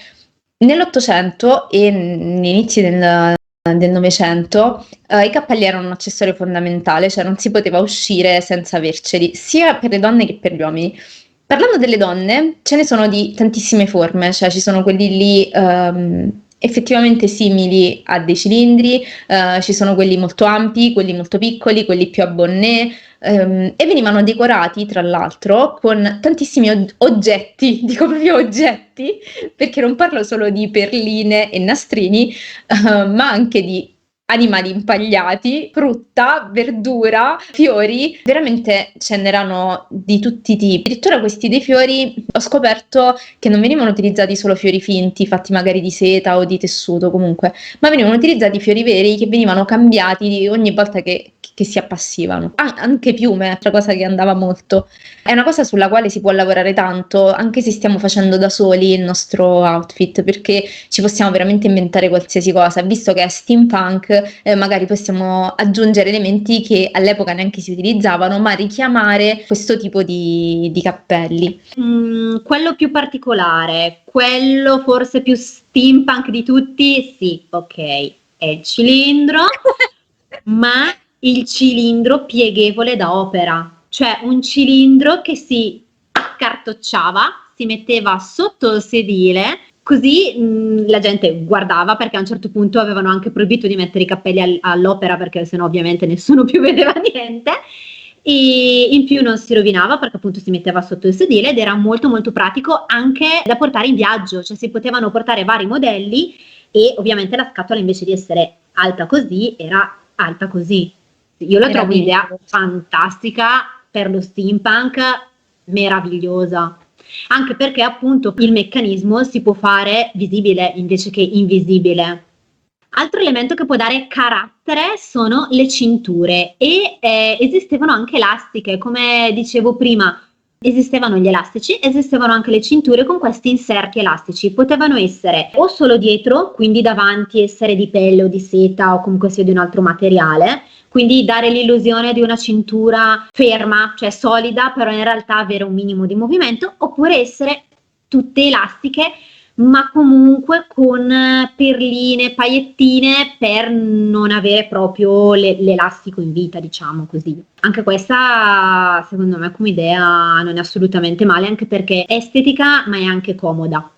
Nell'Ottocento e negli inizi del Novecento, i cappelli erano un accessorio fondamentale, cioè non si poteva uscire senza averceli, sia per le donne che per gli uomini. Parlando delle donne, ce ne sono di tantissime forme, cioè ci sono quelli lì effettivamente simili a dei cilindri, ci sono quelli molto ampi, quelli molto piccoli, quelli più a bonnet, e venivano decorati tra l'altro con tantissimi oggetti, dico proprio oggetti, perché non parlo solo di perline e nastrini, ma anche di animali impagliati, frutta, verdura, fiori, veramente ce n'erano di tutti i tipi. Addirittura questi dei fiori ho scoperto che non venivano utilizzati solo fiori finti, fatti magari di seta o di tessuto comunque, ma venivano utilizzati fiori veri che venivano cambiati ogni volta che si appassivano. Anche piume, altra cosa che andava molto. È una cosa sulla quale si può lavorare tanto, anche se stiamo facendo da soli il nostro outfit, perché ci possiamo veramente inventare qualsiasi cosa. Visto che è steampunk, magari possiamo aggiungere elementi che all'epoca neanche si utilizzavano, ma richiamare questo tipo di cappelli. Quello più particolare, quello forse più steampunk di tutti, sì, ok, è il cilindro, ma il cilindro pieghevole da opera, cioè un cilindro che si accartocciava, si metteva sotto il sedile, così la gente guardava, perché a un certo punto avevano anche proibito di mettere i cappelli all'opera, perché sennò ovviamente nessuno più vedeva niente, e in più non si rovinava perché appunto si metteva sotto il sedile ed era molto molto pratico anche da portare in viaggio, cioè si potevano portare vari modelli e ovviamente la scatola invece di essere alta così era alta così. Io la trovo un'idea fantastica per lo steampunk, meravigliosa, anche perché appunto il meccanismo si può fare visibile invece che invisibile. Altro elemento che può dare carattere sono le cinture e esistevano anche elastiche, come dicevo prima. Esistevano gli elastici, esistevano anche le cinture con questi inserti elastici. Potevano essere o solo dietro, quindi davanti essere di pelle o di seta o comunque sia di un altro materiale, quindi dare l'illusione di una cintura ferma, cioè solida, però in realtà avere un minimo di movimento, oppure essere tutte elastiche, ma comunque con perline, paillettine per non avere proprio l'elastico in vita, diciamo così. Anche questa, secondo me, come idea non è assolutamente male, anche perché è estetica, ma è anche comoda.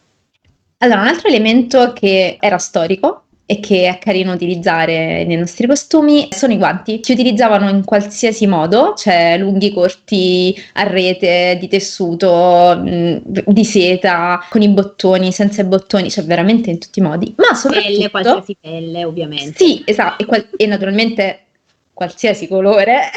Allora, un altro elemento che era storico e che è carino utilizzare nei nostri costumi sono i guanti. Si utilizzavano in qualsiasi modo, cioè lunghi, corti, a rete, di tessuto, di seta, con i bottoni, senza i bottoni, cioè veramente in tutti i modi. Ma soprattutto pelle, qualsiasi pelle, ovviamente. Sì, esatto, e naturalmente qualsiasi colore.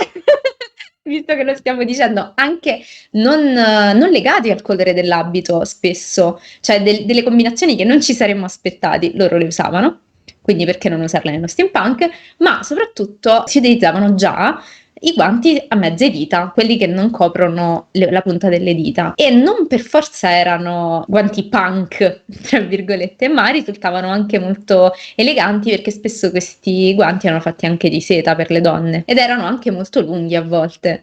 Visto che lo stiamo dicendo, anche non legati al colore dell'abito spesso, cioè delle combinazioni che non ci saremmo aspettati, loro le usavano, quindi perché non usarle nello steampunk, ma soprattutto si utilizzavano già i guanti a mezze dita, quelli che non coprono la punta delle dita, e non per forza erano guanti punk, tra virgolette, ma risultavano anche molto eleganti perché spesso questi guanti erano fatti anche di seta per le donne ed erano anche molto lunghi a volte.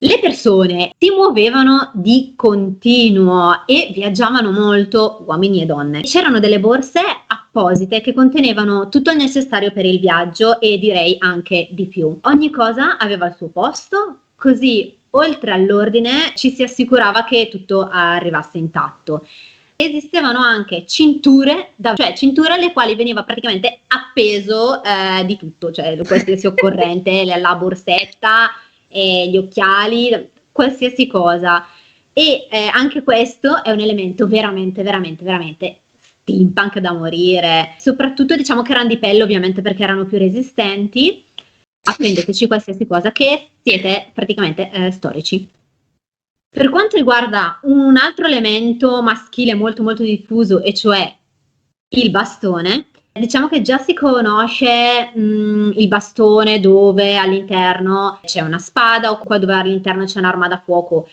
Le persone si muovevano di continuo e viaggiavano molto, uomini e donne. C'erano delle borse apposite che contenevano tutto il necessario per il viaggio e direi anche di più. Ogni cosa aveva il suo posto, così oltre all'ordine ci si assicurava che tutto arrivasse intatto. Esistevano anche cinture, cioè cinture alle quali veniva praticamente appeso di tutto, cioè qualsiasi occorrente, la borsetta, gli occhiali, qualsiasi cosa. E anche questo è un elemento veramente, veramente, veramente steampunk da morire. Soprattutto diciamo che erano di pelle, ovviamente perché erano più resistenti. Appendeteci qualsiasi cosa, che siete praticamente storici. Per quanto riguarda un altro elemento maschile molto molto diffuso, e cioè il bastone, diciamo che già si conosce il bastone dove all'interno c'è una spada o qua dove all'interno c'è un'arma da fuoco.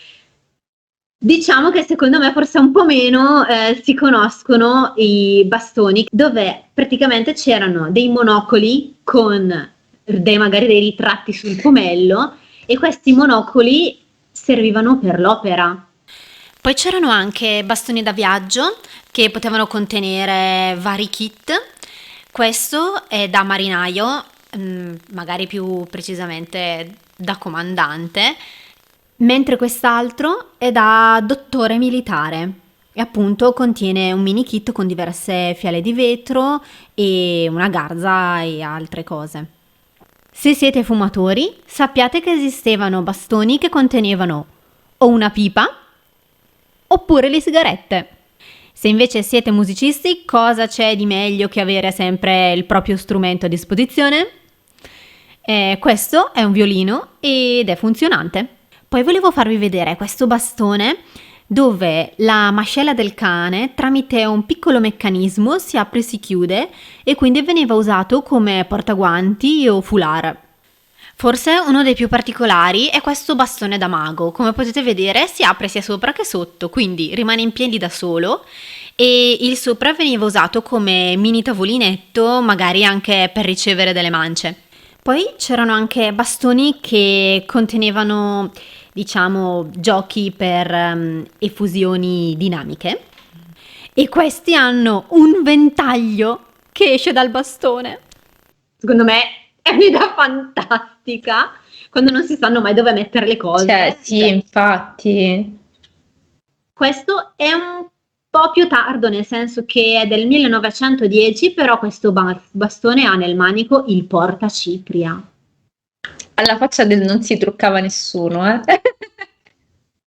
Diciamo che secondo me forse un po' meno si conoscono i bastoni dove praticamente c'erano dei monocoli con magari dei ritratti sul pomello, e questi monocoli servivano per l'opera. Poi c'erano anche bastoni da viaggio che potevano contenere vari kit. Questo è da marinaio, magari più precisamente da comandante, mentre quest'altro è da dottore militare e appunto contiene un mini kit con diverse fiale di vetro e una garza e altre cose. Se siete fumatori, sappiate che esistevano bastoni che contenevano o una pipa oppure le sigarette. Se invece siete musicisti, cosa c'è di meglio che avere sempre il proprio strumento a disposizione? Questo è un violino ed è funzionante. Poi volevo farvi vedere questo bastone dove la mascella del cane tramite un piccolo meccanismo si apre e si chiude e quindi veniva usato come portaguanti o foulard. Forse uno dei più particolari è questo bastone da mago. Come potete vedere si apre sia sopra che sotto, quindi rimane in piedi da solo, e il sopra veniva usato come mini tavolinetto, magari anche per ricevere delle mance. Poi c'erano anche bastoni che contenevano, diciamo, giochi per effusioni dinamiche, e questi hanno un ventaglio che esce dal bastone. Secondo me è un'idea fantastica quando non si sanno mai dove mettere le cose. Cioè, sì, infatti. Questo è un po' più tardo, nel senso che è del 1910, però questo bastone ha nel manico il portacipria. Alla faccia del non si truccava nessuno, eh?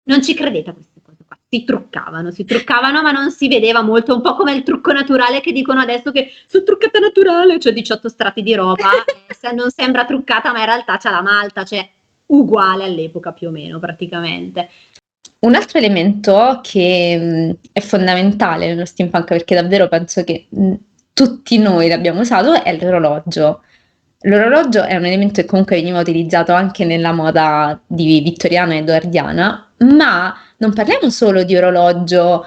Non ci credete a queste cose qua. Si truccavano, ma non si vedeva molto, un po' come il trucco naturale che dicono adesso che sono truccata naturale, c'ho 18 strati di roba, non sembra truccata, ma in realtà c'ha la malta, cioè uguale all'epoca più o meno praticamente. Un altro elemento che è fondamentale nello steampunk, perché davvero penso che tutti noi l'abbiamo usato, è l'orologio. L'orologio è un elemento che comunque veniva utilizzato anche nella moda vittoriana e edoardiana, ma non parliamo solo di orologio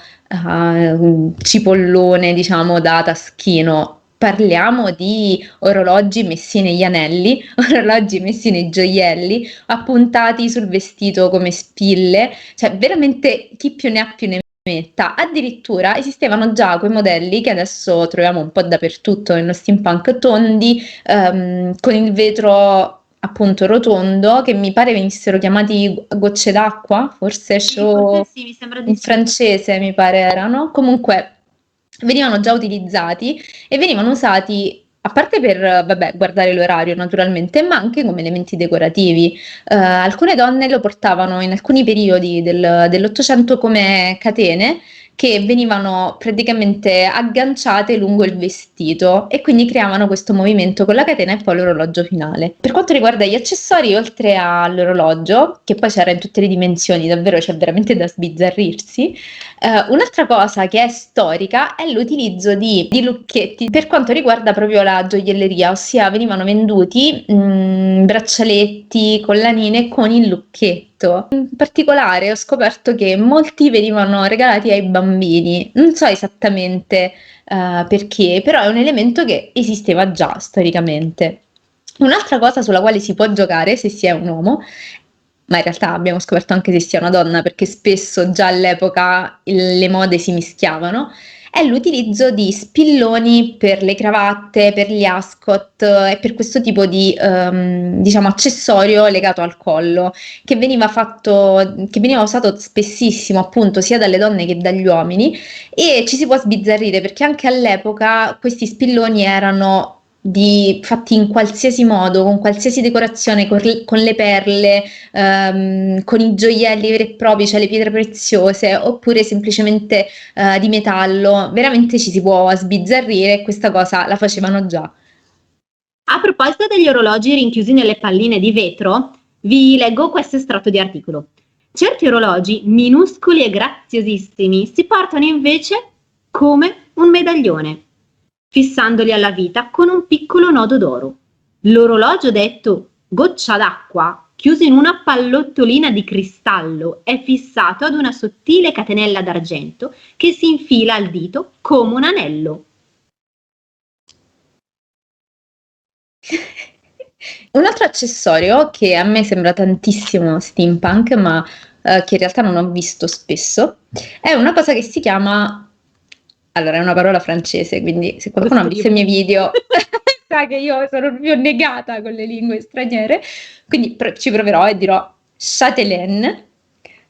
cipollone, diciamo, da taschino. Parliamo di orologi messi negli anelli, orologi messi nei gioielli, appuntati sul vestito come spille, cioè veramente chi più ne ha più ne metta. Addirittura esistevano già quei modelli che adesso troviamo un po' dappertutto nello steampunk, tondi, con il vetro appunto rotondo, che mi pare venissero chiamati gocce d'acqua, forse Sì, mi sembra di in sì. francese mi pare erano. Comunque venivano già utilizzati e venivano usati a parte per guardare l'orario naturalmente, ma anche come elementi decorativi. Alcune donne lo portavano in alcuni periodi dell'Ottocento come catene che venivano praticamente agganciate lungo il vestito e quindi creavano questo movimento con la catena e poi l'orologio finale. Per quanto riguarda gli accessori, oltre all'orologio, che poi c'era in tutte le dimensioni, davvero c'è veramente da sbizzarrirsi, un'altra cosa che è storica è l'utilizzo di lucchetti per quanto riguarda proprio la gioielleria, ossia venivano venduti braccialetti, collanine con il lucchetto. In particolare ho scoperto che molti venivano regalati ai bambini, non so esattamente perché, però è un elemento che esisteva già storicamente. Un'altra cosa sulla quale si può giocare se si è un uomo, ma in realtà abbiamo scoperto anche se si è una donna, perché spesso già all'epoca le mode si mischiavano, è l'utilizzo di spilloni per le cravatte, per gli ascot e per questo tipo di diciamo accessorio legato al collo, che veniva usato spessissimo appunto sia dalle donne che dagli uomini, e ci si può sbizzarrire perché anche all'epoca questi spilloni erano fatti in qualsiasi modo, con qualsiasi decorazione, con le perle, con i gioielli veri e propri, cioè le pietre preziose, oppure semplicemente di metallo. Veramente ci si può sbizzarrire e questa cosa la facevano già. A proposito degli orologi rinchiusi nelle palline di vetro, vi leggo questo estratto di articolo. Certi orologi, minuscoli e graziosissimi, si portano invece come un medaglione, fissandoli alla vita con un piccolo nodo d'oro. L'orologio detto goccia d'acqua, chiuso in una pallottolina di cristallo, è fissato ad una sottile catenella d'argento che si infila al dito come un anello. Un altro accessorio che a me sembra tantissimo steampunk, ma che in realtà non ho visto spesso, è una cosa che si chiama... Allora, è una parola francese, quindi se qualcuno ha visto i miei video sa che io sono più negata con le lingue straniere, quindi ci proverò e dirò châtelaine,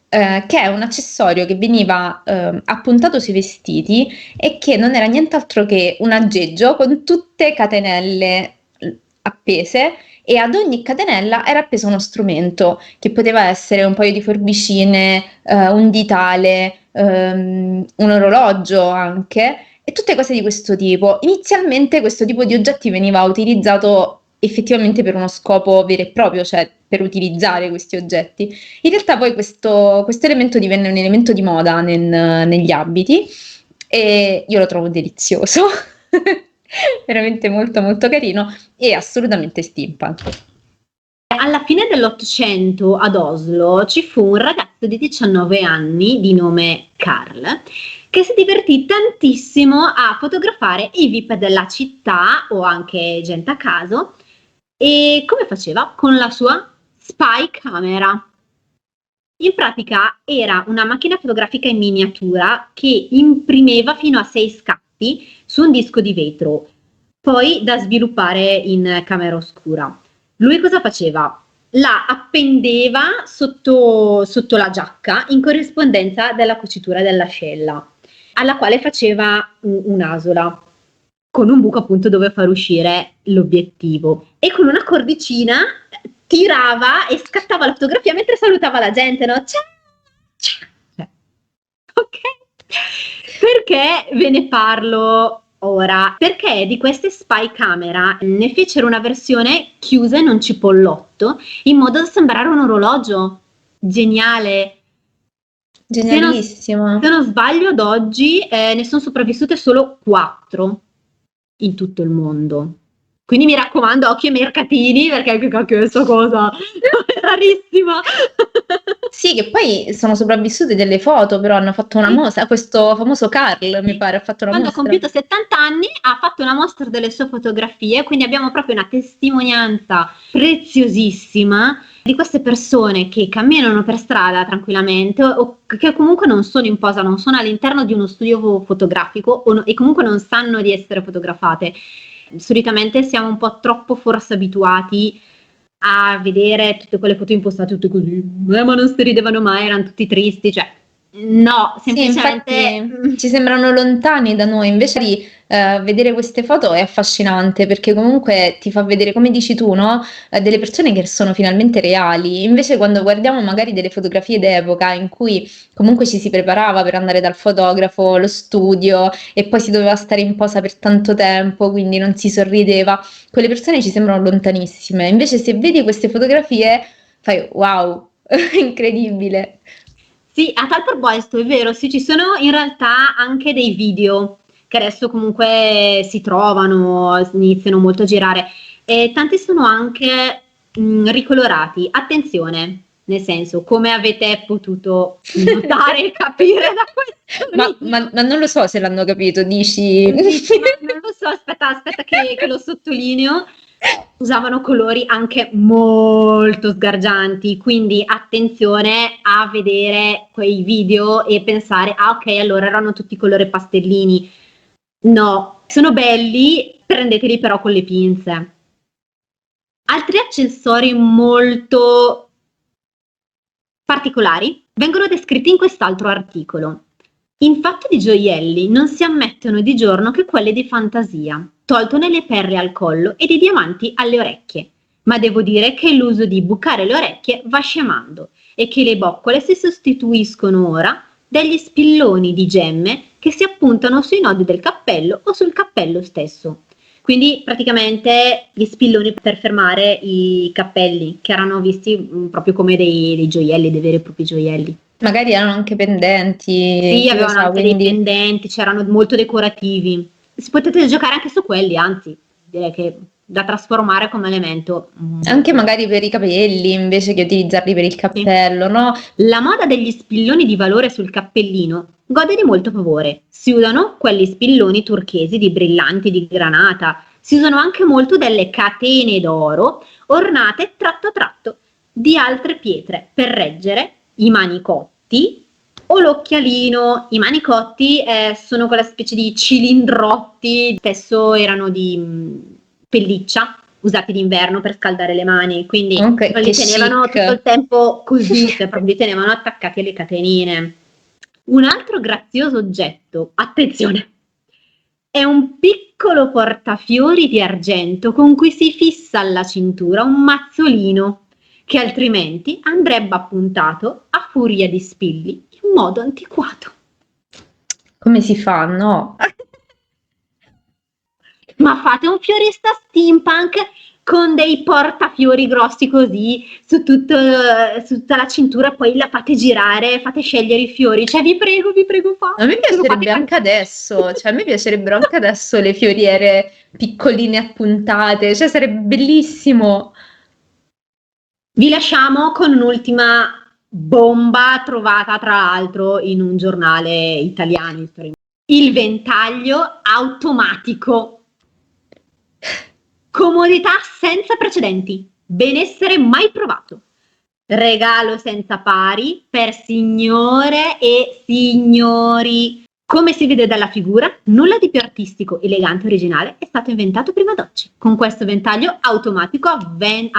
che è un accessorio che veniva appuntato sui vestiti e che non era nient'altro che un aggeggio con tutte catenelle appese, e ad ogni catenella era appeso uno strumento che poteva essere un paio di forbicine, un ditale, un orologio anche, e tutte cose di questo tipo. Inizialmente questo tipo di oggetti veniva utilizzato effettivamente per uno scopo vero e proprio, cioè per utilizzare questi oggetti. In realtà poi questo elemento divenne un elemento di moda negli abiti e io lo trovo delizioso. Veramente molto molto carino e assolutamente steampunk. Alla fine dell'Ottocento ad Oslo ci fu un ragazzo di 19 anni di nome Karl che si divertì tantissimo a fotografare i VIP della città o anche gente a caso. E come faceva? Con la sua spy camera. In pratica era una macchina fotografica in miniatura che imprimeva fino a 6 scatti su un disco di vetro, poi da sviluppare in camera oscura. Lui cosa faceva? La appendeva sotto la giacca in corrispondenza della cucitura dell'ascella, alla quale faceva un'asola con un buco appunto dove far uscire l'obiettivo, e con una cordicina tirava e scattava la fotografia mentre salutava la gente, no? Ciao. Ok. Perché ve ne parlo ora? Perché di queste spy camera ne fecero una versione chiusa in un cipollotto in modo da sembrare un orologio. Geniale. Genialissimo. Se non sbaglio, ad oggi ne sono sopravvissute solo 4 in tutto il mondo. Quindi mi raccomando, occhio ai mercatini, perché che cacchio è questa cosa è rarissima. Sì, che poi sono sopravvissute delle foto, però hanno fatto una mostra, questo famoso Karl, mi pare, ha fatto una Quando mostra. ha compiuto 70 anni ha fatto una mostra delle sue fotografie, quindi abbiamo proprio una testimonianza preziosissima di queste persone che camminano per strada tranquillamente o che comunque non sono in posa, non sono all'interno di uno studio fotografico e comunque non sanno di essere fotografate. Solitamente siamo un po' troppo forse abituati a vedere tutte quelle foto impostate tutte così, ma non si ridevano mai, erano tutti tristi, cioè no, semplicemente sì, infatti, ci sembrano lontani da noi, invece di vedere queste foto è affascinante perché comunque ti fa vedere, come dici tu, no? Delle persone che sono finalmente reali. Invece quando guardiamo magari delle fotografie d'epoca in cui comunque ci si preparava per andare dal fotografo, lo studio, e poi si doveva stare in posa per tanto tempo, quindi non si sorrideva, quelle persone ci sembrano lontanissime. Invece se vedi queste fotografie fai wow, incredibile. Sì, a tal proposito, è vero, sì, ci sono in realtà anche dei video che adesso comunque si trovano, iniziano molto a girare, e tanti sono anche ricolorati. Attenzione, nel senso, come avete potuto notare e capire da questo ma non lo so se l'hanno capito, dici? non lo so, aspetta che lo sottolineo. Usavano colori anche molto sgargianti, quindi attenzione a vedere quei video e pensare ok, allora erano tutti colori pastellini. No, sono belli, prendeteli però con le pinze. Altri accessori molto particolari vengono descritti in quest'altro articolo. In fatto di gioielli non si ammettono di giorno che quelli di fantasia, toltone le perle al collo e dei diamanti alle orecchie, ma devo dire che l'uso di bucare le orecchie va scemando e che le boccole si sostituiscono ora dagli spilloni di gemme che si appuntano sui nodi del cappello o sul cappello stesso. Quindi praticamente gli spilloni per fermare i cappelli, che erano visti proprio come dei gioielli, dei veri e propri gioielli. Magari erano anche pendenti, Sì, chi lo avevano sa, anche quindi dei pendenti, c'erano molto decorativi. Si potete giocare anche su quelli, anzi, direi che da trasformare come elemento. anche magari per i capelli invece che utilizzarli per il Sì. cappello, no? La moda degli spilloni di valore sul cappellino gode di molto favore. Si usano quelli spilloni turchesi di brillanti di granata. Si usano anche molto delle catene d'oro ornate tratto a tratto di altre pietre per reggere i manicotti o l'occhialino. I manicotti sono quella specie di cilindrotti, spesso erano di pelliccia, usati d'inverno per scaldare le mani, quindi Comunque, li che tenevano chic. tutto il tempo così, cioè proprio li tenevano attaccati alle catenine. Un altro grazioso oggetto, attenzione, è un piccolo portafiori di argento con cui si fissa alla cintura un mazzolino che altrimenti andrebbe appuntato a furia di spilli in modo antiquato. Come si fa, no? Ma fate un fiorista steampunk con dei portafiori grossi così su tutta la cintura, poi la fate girare, fate scegliere i fiori. Cioè, vi prego, A me fate. piacerebbe anche adesso, cioè a me piacerebbero anche adesso le fioriere piccoline appuntate, cioè sarebbe bellissimo. Vi lasciamo con un'ultima bomba trovata tra l'altro in un giornale italiano. Il ventaglio automatico. Comodità senza precedenti, benessere mai provato, regalo senza pari per signore e signori. Come si vede dalla figura, nulla di più artistico, elegante e originale è stato inventato prima d'oggi. Con questo ventaglio automatico a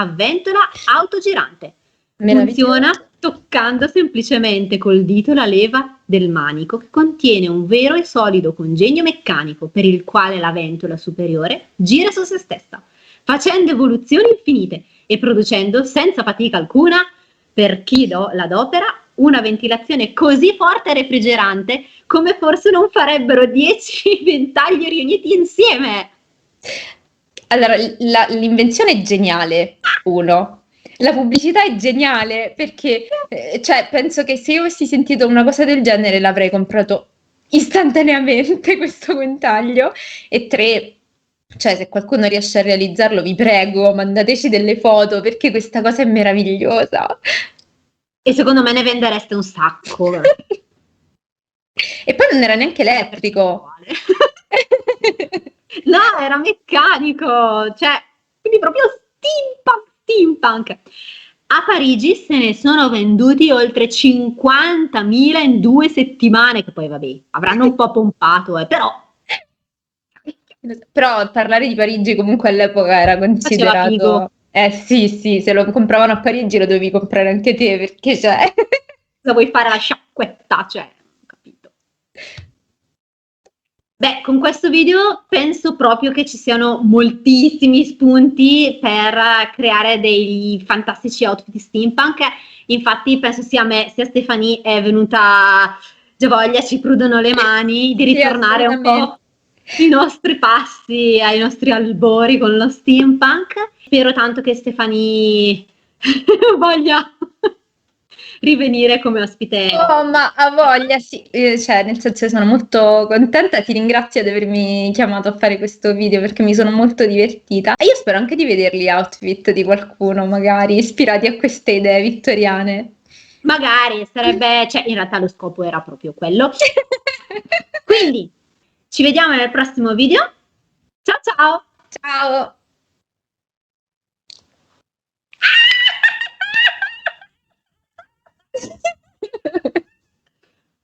ventola autogirante. Funziona toccando semplicemente col dito la leva del manico che contiene un vero e solido congegno meccanico per il quale la ventola superiore gira su se stessa, facendo evoluzioni infinite e producendo senza fatica alcuna, per chi l'adopera, una ventilazione così forte e refrigerante come forse non farebbero 10 ventagli riuniti insieme. Allora, l'invenzione è geniale, uno. La pubblicità è geniale perché cioè, penso che se io avessi sentito una cosa del genere l'avrei comprato istantaneamente questo ventaglio. E tre, cioè, se qualcuno riesce a realizzarlo, vi prego, mandateci delle foto perché questa cosa è meravigliosa. E secondo me ne vendereste un sacco. E poi non era neanche elettrico. No, era meccanico, cioè, quindi proprio steampunk. A Parigi se ne sono venduti oltre 50.000 in 2 settimane, che poi vabbè, avranno un po' pompato, però Però parlare di Parigi comunque all'epoca era faceva figo. considerato... sì, sì, se lo compravano a Parigi lo dovevi comprare anche te perché c'è... Cosa vuoi fare la sciacquetta, cioè, non capito. Beh, con questo video penso proprio che ci siano moltissimi spunti per creare dei fantastici outfit steampunk. Infatti penso sia a me sia a Stefanie è venuta già voglia, ci prudono le mani di ritornare un po' i nostri passi ai nostri albori con lo steampunk. Spero tanto che Stefanie voglia rivenire come ospite. Oh, ma ha voglia, sì, cioè, nel senso sono molto contenta, ti ringrazio di avermi chiamato a fare questo video perché mi sono molto divertita e io spero anche di vederli outfit di qualcuno, magari ispirati a queste idee vittoriane. Magari sarebbe, cioè in realtà lo scopo era proprio quello. Quindi ci vediamo nel prossimo video. Ciao ciao! Ciao!